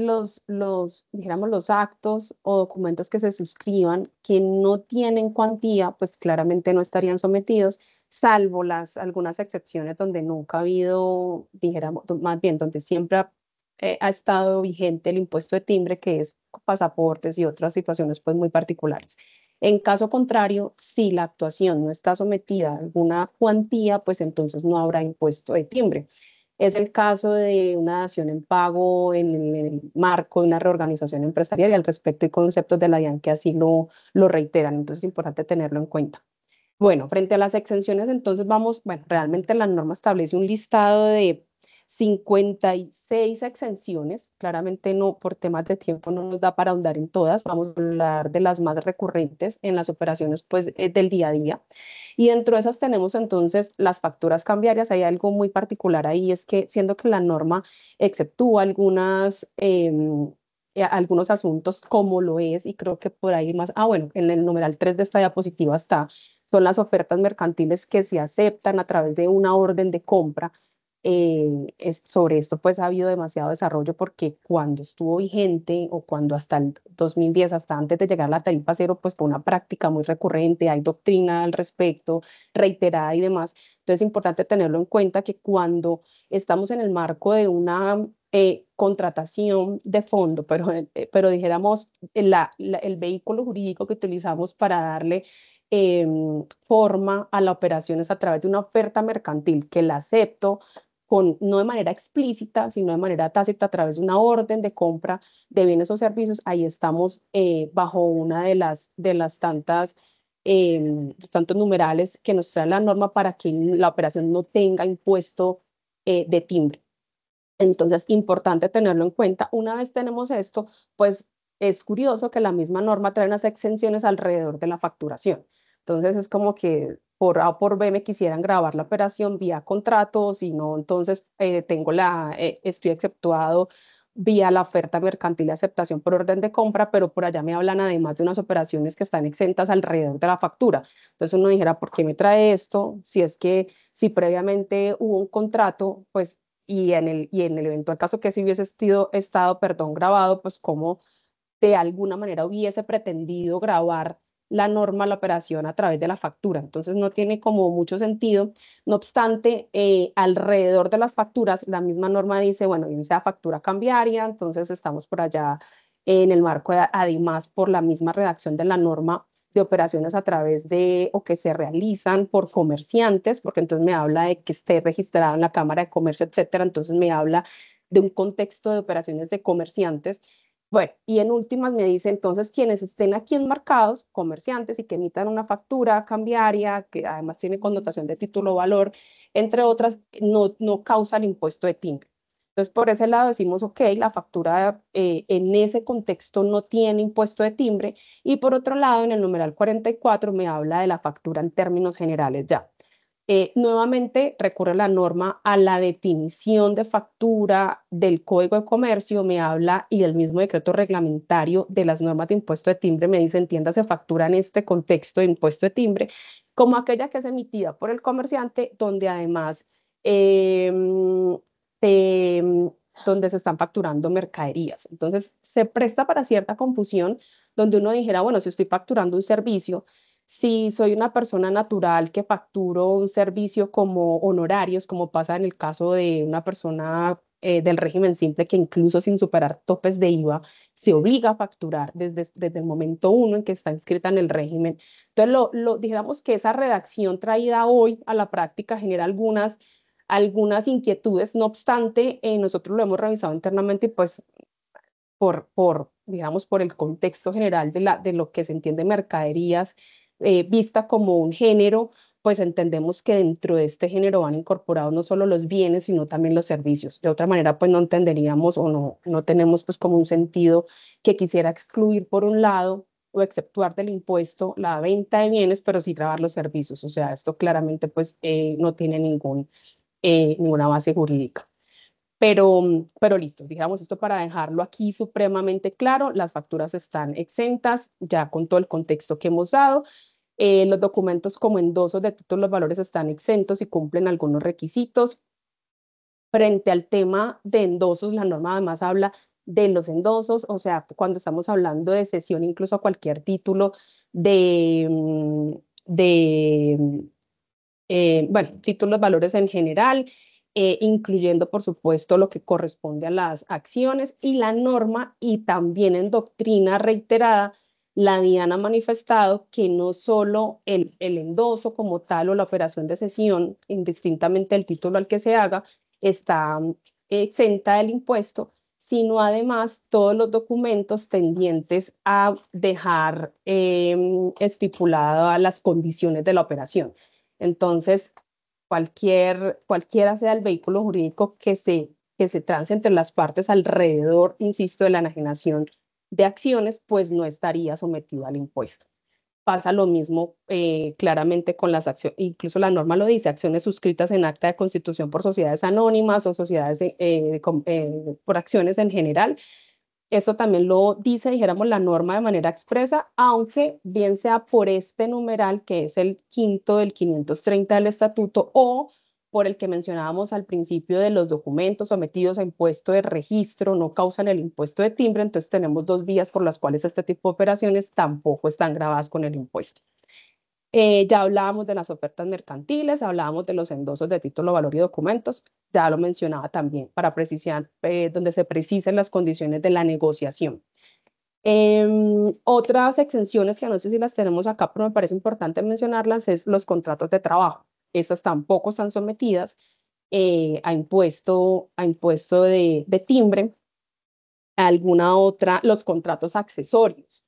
dijéramos, los actos o documentos que se suscriban que no tienen cuantía, pues claramente no estarían sometidos, salvo algunas excepciones donde nunca ha habido, dijéramos, más bien donde siempre ha estado vigente el impuesto de timbre, que es pasaportes y otras situaciones pues muy particulares. En caso contrario, si la actuación no está sometida a alguna cuantía, pues entonces no habrá impuesto de timbre. Es el caso de una dación en pago en el marco de una reorganización empresarial y al respecto hay conceptos de la DIAN que así lo reiteran, entonces es importante tenerlo en cuenta. Bueno, frente a las exenciones, entonces bueno, realmente la norma establece un listado de 56 exenciones, claramente no, por temas de tiempo no nos da para ahondar en todas, vamos a hablar de las más recurrentes en las operaciones pues del día a día. Y dentro de esas tenemos entonces las facturas cambiarias, hay algo muy particular ahí, es que siendo que la norma exceptúa algunos asuntos como lo es, y creo que por ahí más, bueno, en el numeral 3 de esta diapositiva está, son las ofertas mercantiles que se aceptan a través de una orden de compra. Sobre esto pues ha habido demasiado desarrollo porque cuando estuvo vigente o cuando hasta el 2010, hasta antes de llegar a la tarifa cero, pues fue una práctica muy recurrente, hay doctrina al respecto, reiterada y demás. Entonces es importante tenerlo en cuenta que cuando estamos en el marco de una contratación de fondo, pero dijéramos el vehículo jurídico que utilizamos para darle forma a la operación es a través de una oferta mercantil que la acepto no de manera explícita, sino de manera tácita a través de una orden de compra de bienes o servicios. Ahí estamos bajo una de las tantos numerales que nos trae la norma para que la operación no tenga impuesto de timbre. Entonces, importante tenerlo en cuenta. Una vez tenemos esto, pues es curioso que la misma norma trae unas exenciones alrededor de la facturación. Entonces, es como que por A o por B me quisieran grabar la operación vía contrato, si no, entonces estoy exceptuado vía la oferta mercantil de aceptación por orden de compra, pero por allá me hablan además de unas operaciones que están exentas alrededor de la factura. Entonces uno dijera, ¿por qué me trae esto? Si previamente hubo un contrato, pues y en el eventual caso que si hubiese estado grabado, pues como de alguna manera hubiese pretendido grabar la norma, la operación a través de la factura. Entonces no tiene como mucho sentido. No obstante, alrededor de las facturas, la misma norma dice, bueno, bien sea factura cambiaria, entonces estamos por allá en el marco de además por la misma redacción de la norma de operaciones a través de o que se realizan por comerciantes, porque entonces me habla de que esté registrado en la Cámara de Comercio, etcétera. Entonces me habla de un contexto de operaciones de comerciantes. Bueno, y en últimas me dice entonces quienes estén aquí enmarcados, comerciantes, y que emitan una factura cambiaria, que además tiene connotación de título o valor, entre otras, no causa el impuesto de timbre. Entonces, por ese lado decimos, ok, la factura en ese contexto no tiene impuesto de timbre, y por otro lado, en el numeral 44 me habla de la factura en términos generales ya. Nuevamente recurre la norma a la definición de factura del Código de Comercio, me habla y el mismo decreto reglamentario de las normas de impuesto de timbre me dice, entiéndase factura en este contexto de impuesto de timbre, como aquella que es emitida por el comerciante, donde además donde se están facturando mercaderías. Entonces, se presta para cierta confusión donde uno dijera, bueno, si estoy facturando un servicio, si soy una persona natural que facturo un servicio como honorarios, como pasa en el caso de una persona del régimen simple, que incluso sin superar topes de IVA, se obliga a facturar desde el momento uno en que está inscrita en el régimen. Entonces, digamos que esa redacción traída hoy a la práctica genera algunas inquietudes. No obstante, nosotros lo hemos revisado internamente y pues digamos, por el contexto general de lo que se entiende mercaderías, vista como un género, pues entendemos que dentro de este género van incorporados no solo los bienes, sino también los servicios. De otra manera, pues no entenderíamos o no tenemos pues como un sentido que quisiera excluir por un lado o exceptuar del impuesto la venta de bienes, pero sí grabar los servicios. O sea, esto claramente pues no tiene ninguna base jurídica. Pero listo, digamos esto para dejarlo aquí supremamente claro, las facturas están exentas, ya con todo el contexto que hemos dado. Los documentos como endosos de títulos valores están exentos y cumplen algunos requisitos. Frente al tema de endosos, la norma además habla de los endosos, o sea, cuando estamos hablando de cesión incluso a cualquier título bueno, títulos valores en general, incluyendo, por supuesto, lo que corresponde a las acciones y la norma, y también en doctrina reiterada, la DIAN ha manifestado que no solo el endoso como tal o la operación de cesión, indistintamente del título al que se haga, está exenta del impuesto, sino además todos los documentos tendientes a dejar estipuladas las condiciones de la operación. Entonces, cualquiera sea el vehículo jurídico que se trance entre las partes alrededor, insisto, de la enajenación de acciones, pues no estaría sometido al impuesto. Pasa lo mismo claramente con las acciones, incluso la norma lo dice, acciones suscritas en acta de constitución por sociedades anónimas o sociedades por acciones en general. Eso también lo dice, dijéramos, la norma de manera expresa, aunque bien sea por este numeral, que es el quinto del 530 del estatuto, o por el que mencionábamos al principio de los documentos sometidos a impuesto de registro no causan el impuesto de timbre, entonces tenemos dos vías por las cuales este tipo de operaciones tampoco están gravadas con el impuesto. Ya hablábamos de las ofertas mercantiles, hablábamos de los endosos de título, valor y documentos, ya lo mencionaba también, para precisar, donde se precisen las condiciones de la negociación. Otras exenciones que no sé si las tenemos acá, pero me parece importante mencionarlas, es los contratos de trabajo. Estas tampoco están sometidas a impuesto de timbre. Alguna otra, los contratos accesorios.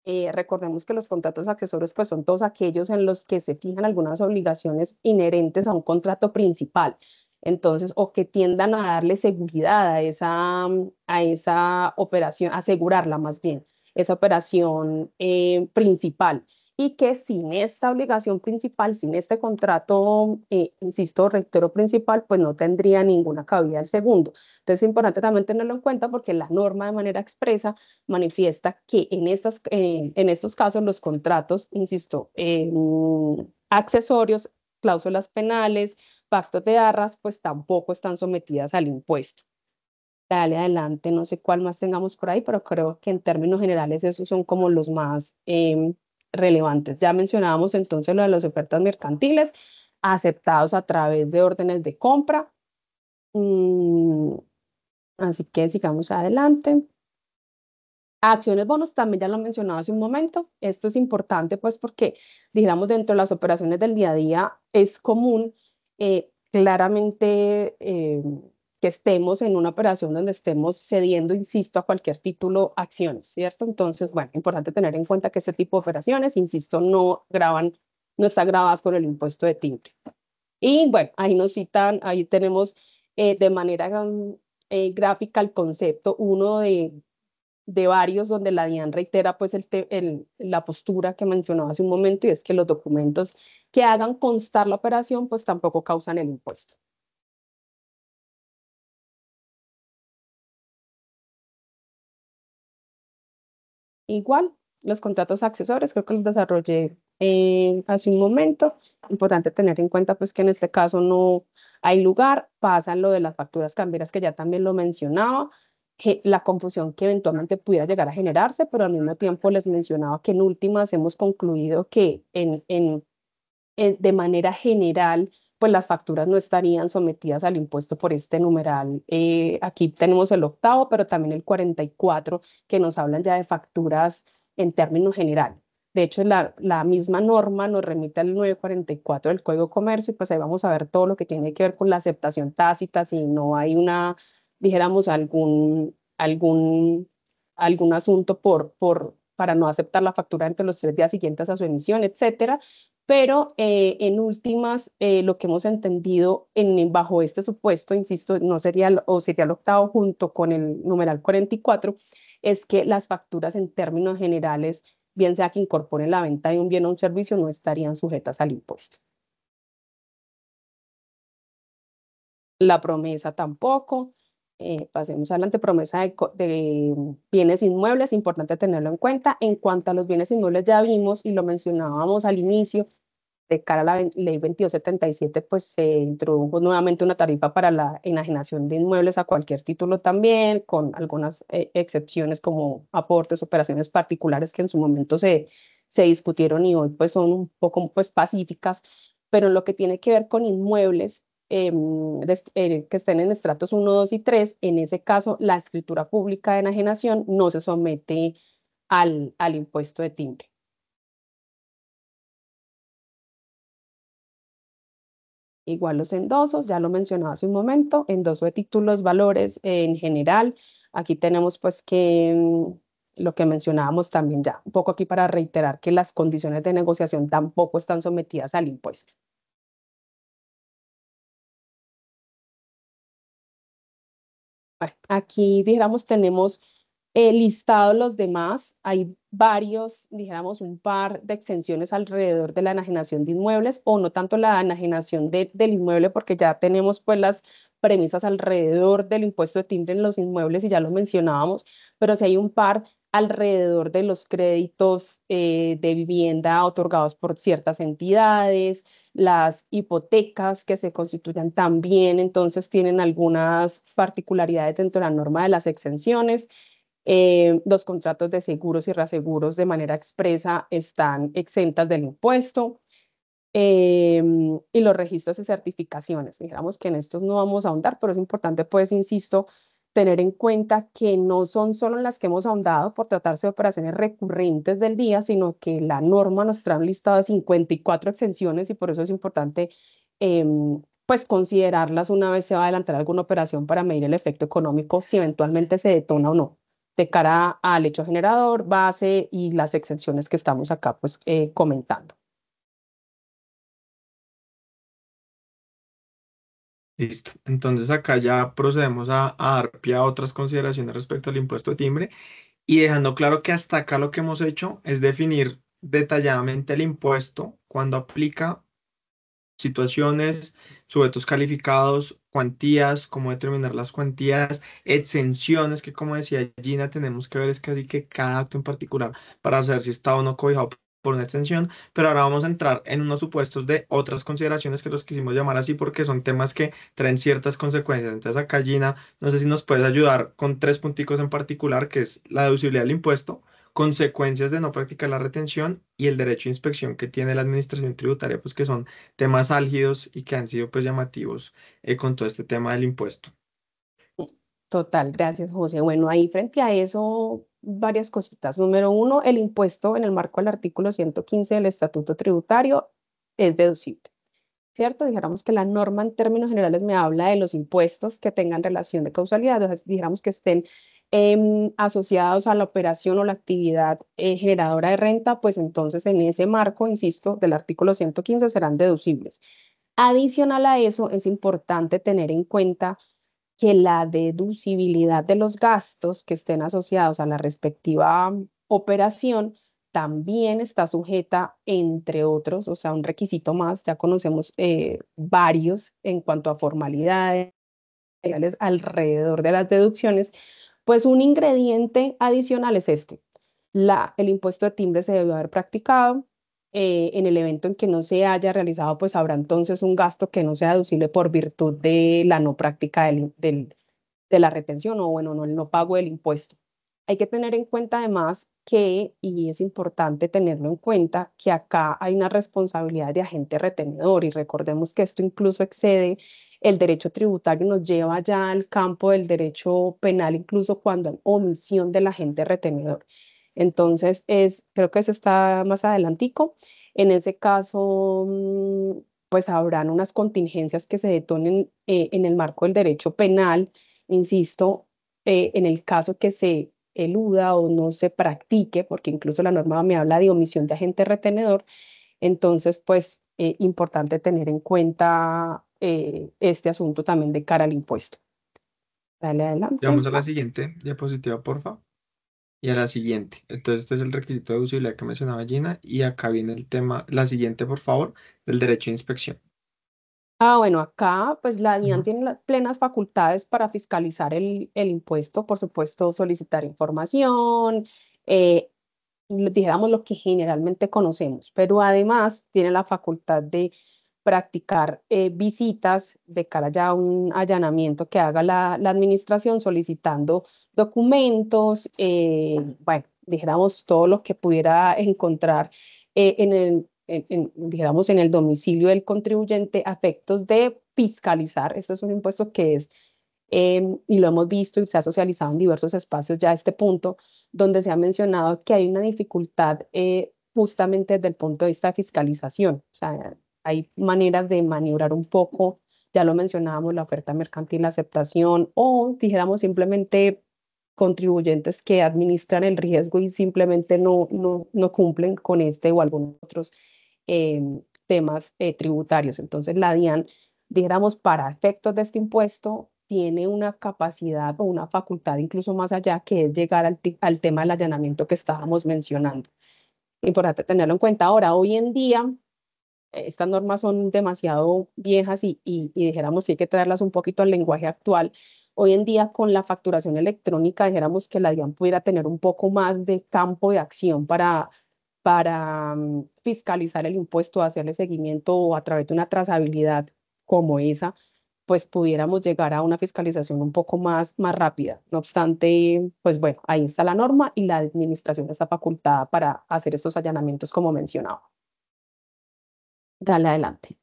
Recordemos que los contratos accesorios pues son todos aquellos en los que se fijan algunas obligaciones inherentes a un contrato principal. Entonces, o que tiendan a darle seguridad a esa operación, asegurarla más bien, esa operación principal. Y que sin esta obligación principal, sin este contrato, insisto, rectero principal, pues no tendría ninguna cabida el segundo. Entonces es importante también tenerlo en cuenta porque la norma de manera expresa manifiesta que en estos casos los contratos, insisto, accesorios, cláusulas penales, pactos de arras, pues tampoco están sometidas al impuesto. Dale adelante, no sé cuál más tengamos por ahí, pero creo que en términos generales esos son como los más relevantes. Ya mencionábamos entonces lo de las ofertas mercantiles aceptados a través de órdenes de compra. Así que sigamos adelante. Acciones bonos también ya lo mencionaba hace un momento. Esto es importante pues porque, digamos, dentro de las operaciones del día a día es común claramente que estemos en una operación donde estemos cediendo, insisto, a cualquier título acciones, ¿cierto? Entonces, bueno, importante tener en cuenta que este tipo de operaciones, insisto, no están grabadas por el impuesto de timbre. Y bueno, ahí nos citan, ahí tenemos de manera gráfica el concepto, uno de varios donde la DIAN reitera pues la postura que mencionaba hace un momento, y es que los documentos que hagan constar la operación pues tampoco causan el impuesto. Igual, los contratos accesorios, creo que los desarrollé hace un momento. Importante tener en cuenta pues que en este caso no hay lugar, pasa lo de las facturas cambieras que ya también lo mencionaba, la confusión que eventualmente pudiera llegar a generarse, pero al mismo tiempo les mencionaba que en últimas hemos concluido que de manera general pues las facturas no estarían sometidas al impuesto por este numeral. Aquí tenemos el octavo, pero también el 44, que nos hablan ya de facturas en términos generales. De hecho, la misma norma nos remite al 944 del Código de Comercio, y pues ahí vamos a ver todo lo que tiene que ver con la aceptación tácita, si no hay dijéramos, algún asunto para no aceptar la factura entre los 3 días siguientes a su emisión, etcétera. Pero en últimas, lo que hemos entendido bajo este supuesto, insisto, no sería, o sería el octavo junto con el numeral 44, es que las facturas en términos generales, bien sea que incorporen la venta de un bien o un servicio, no estarían sujetas al impuesto. La promesa tampoco. Pasemos adelante, promesa de bienes inmuebles, importante tenerlo en cuenta. En cuanto a los bienes inmuebles, ya vimos y lo mencionábamos al inicio, de cara a la ley 2277, pues se introdujo nuevamente una tarifa para la enajenación de inmuebles a cualquier título también, con algunas excepciones como aportes, operaciones particulares que en su momento se discutieron y hoy pues son un poco pues pacíficas, pero en lo que tiene que ver con inmuebles que estén en estratos 1, 2 y 3, en ese caso la escritura pública de enajenación no se somete al impuesto de timbre. Igual los endosos, ya lo mencionaba hace un momento, endoso de títulos, valores en general. Aquí tenemos pues que lo que mencionábamos también ya, un poco aquí para reiterar que las condiciones de negociación tampoco están sometidas al impuesto. Bueno, aquí, dijéramos, tenemos listados los demás. Hay varios, dijéramos, un par de exenciones alrededor de la enajenación de inmuebles, o no tanto la enajenación del inmueble, porque ya tenemos pues las premisas alrededor del impuesto de timbre en los inmuebles y ya lo mencionábamos, pero sí hay un par alrededor de los créditos de vivienda otorgados por ciertas entidades, las hipotecas que se constituyan también, entonces tienen algunas particularidades dentro de la norma de las exenciones. Los contratos de seguros y reaseguros de manera expresa están exentas del impuesto. Y los registros y certificaciones. Digamos que en estos no vamos a ahondar, pero es importante, pues, insisto, tener en cuenta que no son solo las que hemos ahondado por tratarse de operaciones recurrentes del día, sino que la norma nos trae un listado de 54 exenciones, y por eso es importante pues considerarlas una vez se va a adelantar alguna operación para medir el efecto económico, si eventualmente se detona o no, de cara al hecho generador, base y las exenciones que estamos acá pues comentando. Listo. Entonces acá ya procedemos a dar pie a otras consideraciones respecto al impuesto de timbre y dejando claro que hasta acá lo que hemos hecho es definir detalladamente el impuesto cuando aplica situaciones, sujetos calificados, cuantías, cómo determinar las cuantías, exenciones, que como decía Gina, tenemos que ver es casi que cada acto en particular para saber si está o no cobijado por una exención, pero ahora vamos a entrar en unos supuestos de otras consideraciones que los quisimos llamar así porque son temas que traen ciertas consecuencias. Entonces acá Gina, no sé si nos puedes ayudar con 3 punticos en particular, que es la deducibilidad del impuesto, consecuencias de no practicar la retención y el derecho a inspección que tiene la administración tributaria, pues que son temas álgidos y que han sido pues llamativos con todo este tema del impuesto. Total, gracias, José. Bueno, ahí frente a eso, varias cositas. Número uno, el impuesto en el marco del artículo 115 del Estatuto Tributario es deducible, ¿cierto? Dijéramos que la norma en términos generales me habla de los impuestos que tengan relación de causalidad, o sea, dijéramos que estén asociados a la operación o la actividad generadora de renta, pues entonces en ese marco, insisto, del artículo 115 serán deducibles. Adicional a eso, es importante tener en cuenta que la deducibilidad de los gastos que estén asociados a la respectiva operación también está sujeta, entre otros, o sea, un requisito más, ya conocemos varios en cuanto a formalidades legales alrededor de las deducciones, pues un ingrediente adicional es este. El impuesto de timbre se debe haber practicado. En el evento en que no se haya realizado, pues habrá entonces un gasto que no sea deducible por virtud de la no práctica de la retención, o bueno, no el no pago del impuesto. Hay que tener en cuenta además que, y es importante tenerlo en cuenta, que acá hay una responsabilidad de agente retenedor y recordemos que esto incluso excede el derecho tributario, nos lleva ya al campo del derecho penal, incluso cuando hay omisión del agente retenedor. Entonces, creo que eso está más adelantico. En ese caso, pues habrán unas contingencias que se detonen en el marco del derecho penal, insisto, en el caso que se eluda o no se practique, porque incluso la norma me habla de omisión de agente retenedor, entonces, pues, importante tener en cuenta este asunto también de cara al impuesto. Dale adelante. Vamos a la siguiente diapositiva, porfa. Y a la siguiente. Entonces, este es el requisito de deducibilidad que mencionaba Gina. Y acá viene el tema, la siguiente, por favor, del derecho de inspección. Bueno, acá pues la DIAN Ujú. tiene las plenas facultades para fiscalizar el impuesto, por supuesto, solicitar información, eh, dijéramos lo que generalmente conocemos, pero además tiene la facultad de practicar visitas de cara ya a un allanamiento que haga la administración solicitando documentos, bueno, dijéramos todo lo que pudiera encontrar dijéramos, en el domicilio del contribuyente a efectos de fiscalizar. Este es un impuesto que es, y lo hemos visto y se ha socializado en diversos espacios ya a este punto, donde se ha mencionado que hay una dificultad justamente desde el punto de vista de fiscalización. O sea, hay maneras de maniobrar un poco, ya lo mencionábamos, la oferta mercantil, la aceptación, o dijéramos simplemente contribuyentes que administran el riesgo y simplemente no cumplen con este o algunos otros temas tributarios. Entonces, la DIAN, dijéramos, para efectos de este impuesto, tiene una capacidad o una facultad incluso más allá, que es llegar al tema del allanamiento que estábamos mencionando. Importante tenerlo en cuenta. Ahora, hoy en día, estas normas son demasiado viejas y dijéramos, sí hay que traerlas un poquito al lenguaje actual. Hoy en día, con la facturación electrónica, dijéramos que la DIAN pudiera tener un poco más de campo de acción para fiscalizar el impuesto, hacerle seguimiento o a través de una trazabilidad como esa, pues pudiéramos llegar a una fiscalización un poco más rápida. No obstante, pues bueno, ahí está la norma y la administración está facultada para hacer estos allanamientos como mencionaba. Dale adelante.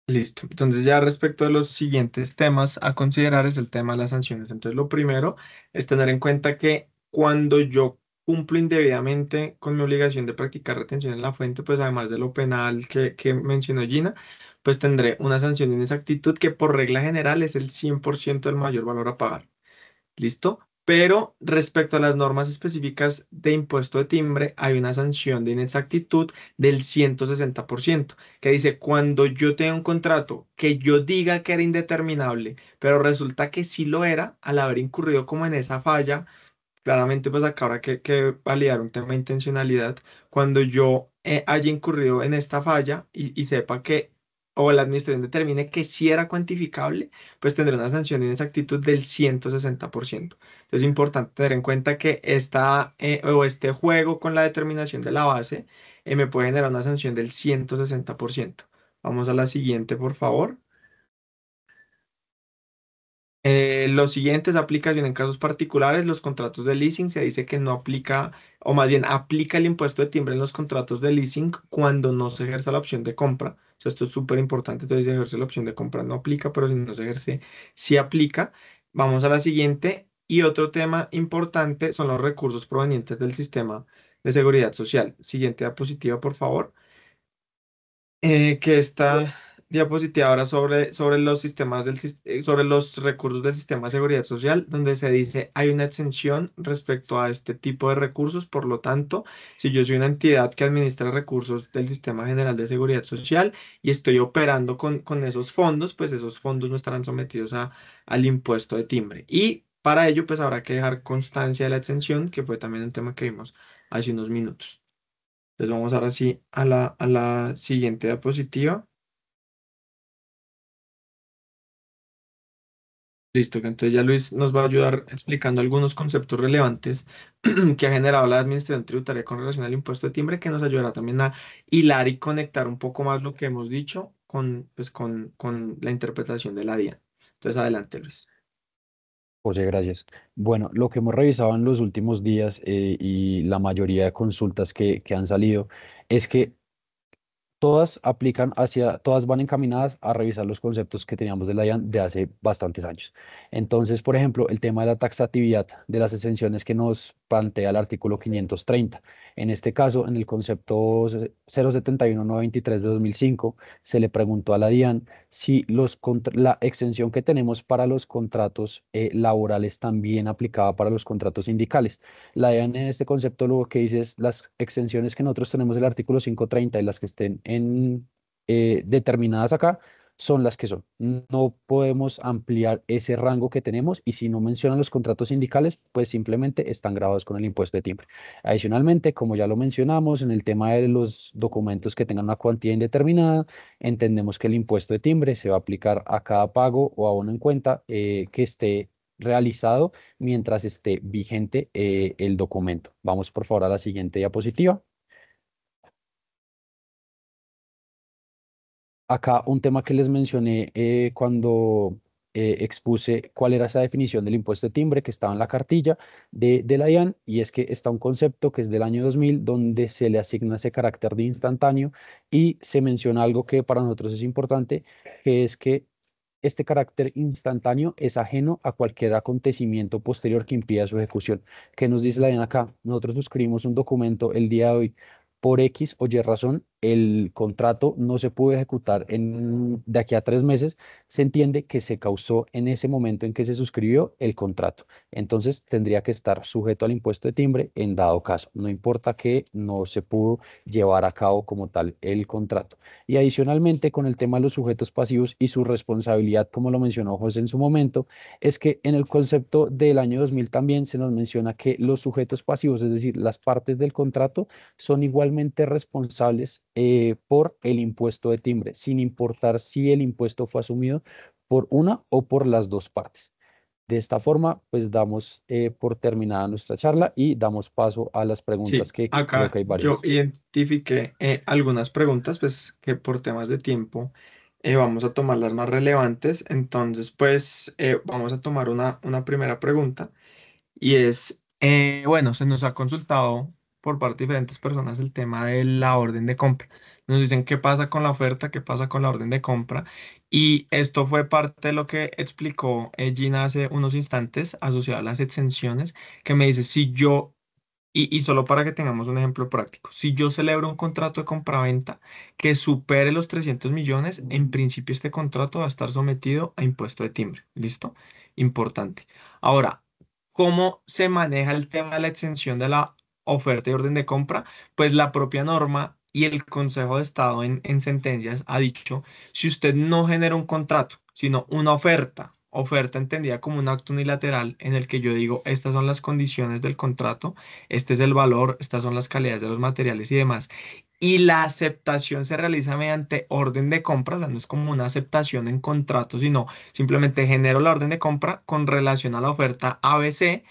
Listo. Entonces, ya respecto de los siguientes temas a considerar es el tema de las sanciones. Entonces, lo primero es tener en cuenta que cuando yo cumplo indebidamente con mi obligación de practicar retención en la fuente, pues además de lo penal que mencionó Gina, pues tendré una sanción de inexactitud que por regla general es el 100% del mayor valor a pagar. ¿Listo? Pero respecto a las normas específicas de impuesto de timbre, hay una sanción de inexactitud del 160%, que dice, cuando yo tenga un contrato que yo diga que era indeterminable, pero resulta que sí lo era, al haber incurrido como en esa falla, claramente pues acá habrá que validar un tema de intencionalidad. Cuando yo haya incurrido en esta falla y sepa que, o la administración determine que sí era cuantificable, pues tendré una sanción de inexactitud del 160%. Entonces es importante tener en cuenta que este juego con la determinación de la base me puede generar una sanción del 160%. Vamos a la siguiente, por favor. Lo siguiente es aplicación en casos particulares. Los contratos de leasing se dice que no aplica, o más bien aplica el impuesto de timbre en los contratos de leasing cuando no se ejerce la opción de compra. O sea, esto es súper importante. Entonces, si se ejerce la opción de compra no aplica, pero si no se ejerce, sí aplica. Vamos a la siguiente. Y otro tema importante son los recursos provenientes del sistema de seguridad social. Siguiente diapositiva, por favor. Que esta diapositiva ahora sobre los sobre los recursos del sistema de seguridad social, donde se dice hay una exención respecto a este tipo de recursos. Por lo tanto, si yo soy una entidad que administra recursos del sistema general de seguridad social y estoy operando con esos fondos, pues esos fondos no estarán sometidos al impuesto de timbre. Y para ello, pues habrá que dejar constancia de la exención, que fue también un tema que vimos hace unos minutos. Entonces vamos ahora sí a la siguiente diapositiva. Listo, que entonces ya Luis nos va a ayudar explicando algunos conceptos relevantes que ha generado la Administración Tributaria con relación al impuesto de timbre, que nos ayudará también a hilar y conectar un poco más lo que hemos dicho con la interpretación de la DIAN. Entonces, adelante, Luis. José, gracias. Bueno, lo que hemos revisado en los últimos días y la mayoría de consultas que han salido es que todas van encaminadas a revisar los conceptos que teníamos de la IAN de hace bastantes años. Entonces, por ejemplo, el tema de la taxatividad de las exenciones que nos plantea el artículo 530. En este caso, en el concepto 071923 de 2005, se le preguntó a la DIAN si la exención que tenemos para los contratos laborales también aplicaba para los contratos sindicales. La DIAN en este concepto lo que dice es las exenciones que nosotros tenemos del artículo 530 y las que estén determinadas acá son las que son. No podemos ampliar ese rango que tenemos y si no mencionan los contratos sindicales, pues simplemente están grabados con el impuesto de timbre. Adicionalmente, como ya lo mencionamos, en el tema de los documentos que tengan una cuantía indeterminada, entendemos que el impuesto de timbre se va a aplicar a cada pago o abono en cuenta que esté realizado mientras esté vigente el documento. Vamos por favor a la siguiente diapositiva. Acá un tema que les mencioné cuando expuse cuál era esa definición del impuesto de timbre que estaba en la cartilla de la DIAN, y es que está un concepto que es del año 2000 donde se le asigna ese carácter de instantáneo y se menciona algo que para nosotros es importante, que es que este carácter instantáneo es ajeno a cualquier acontecimiento posterior que impida su ejecución. ¿Qué nos dice la DIAN acá? Nosotros suscribimos un documento el día de hoy. Por X o Y razón, el contrato no se pudo ejecutar de aquí a 3 meses. Se entiende que se causó en ese momento en que se suscribió el contrato. Entonces, tendría que estar sujeto al impuesto de timbre en dado caso. No importa que no se pudo llevar a cabo como tal el contrato. Y adicionalmente, con el tema de los sujetos pasivos y su responsabilidad, como lo mencionó José en su momento, es que en el concepto del año 2000 también se nos menciona que los sujetos pasivos, es decir, las partes del contrato, son igualmente responsables por el impuesto de timbre, sin importar si el impuesto fue asumido por una o por las dos partes. De esta forma, pues damos por terminada nuestra charla y damos paso a las preguntas Sí, que creo que acá hay yo varias. identifiqué algunas preguntas, pues que por temas de tiempo vamos a tomar las más relevantes. Entonces, pues vamos a tomar una primera pregunta y es, bueno, se nos ha consultado por parte de diferentes personas el tema de la orden de compra. Nos dicen qué pasa con la oferta, qué pasa con la orden de compra. Y esto fue parte de lo que explicó Gina hace unos instantes asociado a las exenciones, que me dice, si yo y solo para que tengamos un ejemplo práctico, si yo celebro un contrato de compraventa que supere los 300 millones, en principio este contrato va a estar sometido a impuesto de timbre. ¿Listo? Importante. Ahora, ¿cómo se maneja el tema de la exención de la oferta y orden de compra? Pues la propia norma y el Consejo de Estado en sentencias ha dicho, si usted no genera un contrato, sino una oferta entendida como un acto unilateral en el que yo digo, estas son las condiciones del contrato, este es el valor, estas son las calidades de los materiales y demás. Y la aceptación se realiza mediante orden de compra, o sea, no es como una aceptación en contrato, sino simplemente genero la orden de compra con relación a la oferta ABC,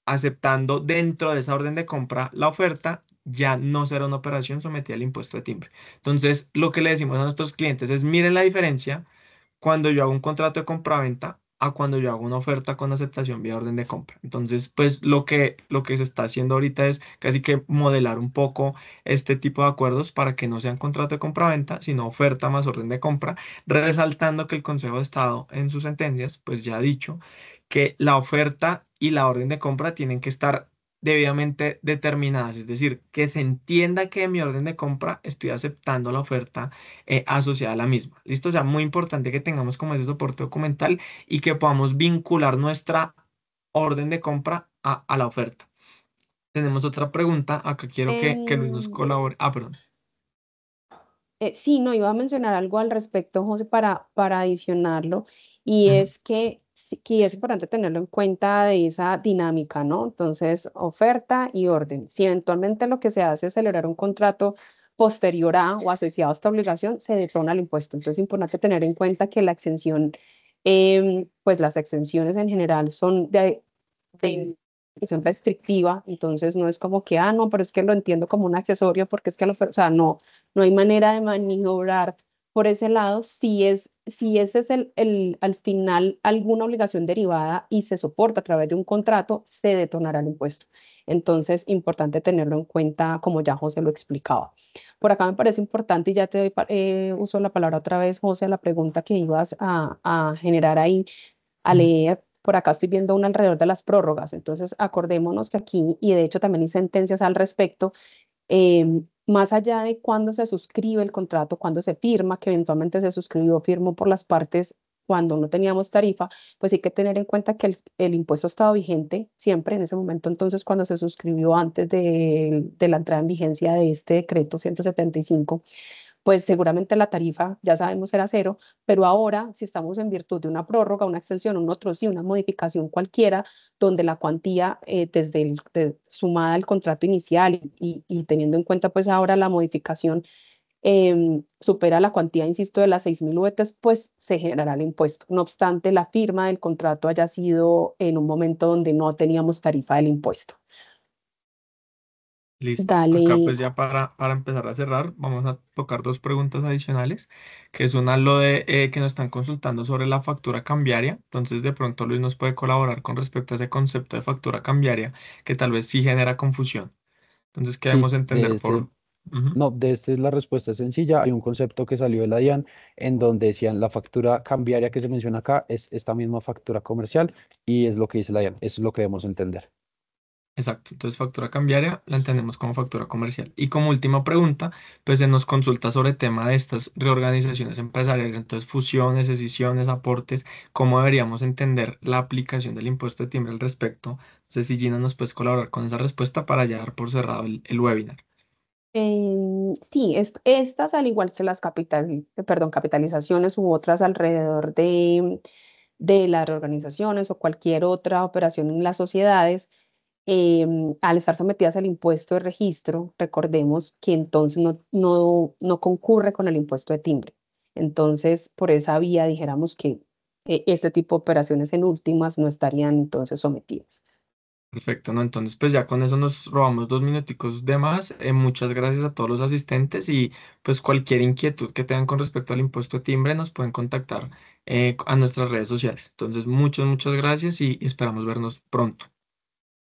aceptando dentro de esa orden de compra la oferta, ya no será una operación sometida al impuesto de timbre. Entonces, lo que le decimos a nuestros clientes es, miren la diferencia cuando yo hago un contrato de compraventa a cuando yo hago una oferta con aceptación vía orden de compra. Entonces, pues lo que se está haciendo ahorita es casi que modelar un poco este tipo de acuerdos para que no sean contrato de compraventa, sino oferta más orden de compra, resaltando que el Consejo de Estado en sus sentencias, pues ya ha dicho que la oferta y la orden de compra tienen que estar debidamente determinadas, es decir, que se entienda que en mi orden de compra estoy aceptando la oferta asociada a la misma. ¿Listo? O sea, muy importante que tengamos como ese soporte documental y que podamos vincular nuestra orden de compra a la oferta. Tenemos otra pregunta. Acá quiero que Luis nos Em, colabore. Ah, perdón. Sí, no, iba a mencionar algo al respecto, José, para adicionarlo, y Ujú. es que, que es importante tenerlo en cuenta de esa dinámica, ¿no? Entonces, oferta y orden. Si eventualmente lo que se hace es celebrar un contrato posterior a o asociado a esta obligación, se detona el impuesto. Entonces, es importante tener en cuenta que la exención, pues las exenciones en general son de son restrictiva, entonces no es como que, no, pero es que lo entiendo como un accesorio porque es que o sea, no hay manera de maniobrar por ese lado si es si ese es al final alguna obligación derivada y se soporta a través de un contrato, se detonará el impuesto. Entonces, importante tenerlo en cuenta, como ya José lo explicaba. Por acá me parece importante, y ya te doy, uso la palabra otra vez, José, a la pregunta que ibas a generar ahí, a Mm. leer. Por acá estoy viendo un alrededor de las prórrogas. Entonces, acordémonos que aquí, y de hecho también hay sentencias al respecto, más allá de cuándo se suscribe el contrato, cuándo se firma, que eventualmente se suscribió, firmó por las partes cuando no teníamos tarifa, pues hay que tener en cuenta que el impuesto estaba vigente siempre en ese momento. Entonces, cuando se suscribió antes de la entrada en vigencia de este decreto 175, pues seguramente la tarifa, ya sabemos, era cero, pero ahora, si estamos en virtud de una prórroga, una extensión, un otro sí, una modificación cualquiera, donde la cuantía, sumada al contrato inicial y teniendo en cuenta pues ahora la modificación, supera la cuantía, insisto, de las 6.000 UETs, pues se generará el impuesto. No obstante, la firma del contrato haya sido en un momento donde no teníamos tarifa del impuesto. Listo. Acá Dale. pues ya para empezar a cerrar, vamos a tocar dos preguntas adicionales, que es una lo de que nos están consultando sobre la factura cambiaria. Entonces de pronto Luis nos puede colaborar con respecto a ese concepto de factura cambiaria, que tal vez sí genera confusión. Entonces Sí, queremos entender por... Ujú. no, de este es la respuesta sencilla. Hay un concepto que salió de la DIAN en donde decían la factura cambiaria que se menciona acá es esta misma factura comercial y es lo que dice la DIAN. Eso es lo que debemos entender. Exacto, entonces factura cambiaria la entendemos como factura comercial. Y como última pregunta, pues se nos consulta sobre el tema de estas reorganizaciones empresariales, entonces fusiones, escisiones, aportes, ¿cómo deberíamos entender la aplicación del impuesto de timbre al respecto? Entonces, si Gina nos puedes colaborar con esa respuesta para ya dar por cerrado el webinar. Sí, estas, al igual que las capitalizaciones u otras alrededor de las reorganizaciones o cualquier otra operación en las sociedades, al estar sometidas al impuesto de registro, recordemos que entonces no concurre con el impuesto de timbre. Entonces, por esa vía, dijéramos que este tipo de operaciones en últimas no estarían entonces sometidas. Perfecto, ¿no? Entonces, pues ya con eso nos robamos 2 minuticos de más. Muchas gracias a todos los asistentes y pues cualquier inquietud que tengan con respecto al impuesto de timbre nos pueden contactar a nuestras redes sociales. Entonces, muchas gracias y esperamos vernos pronto.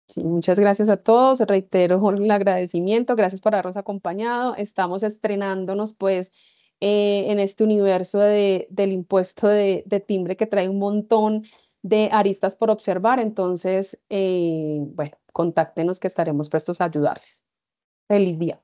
Sí, muchas gracias a todos. Reitero el agradecimiento. Gracias por habernos acompañado. Estamos estrenándonos pues en este universo del impuesto de timbre que trae un montón de aristas por observar. Entonces, bueno, contáctenos que estaremos prestos a ayudarles. Feliz día.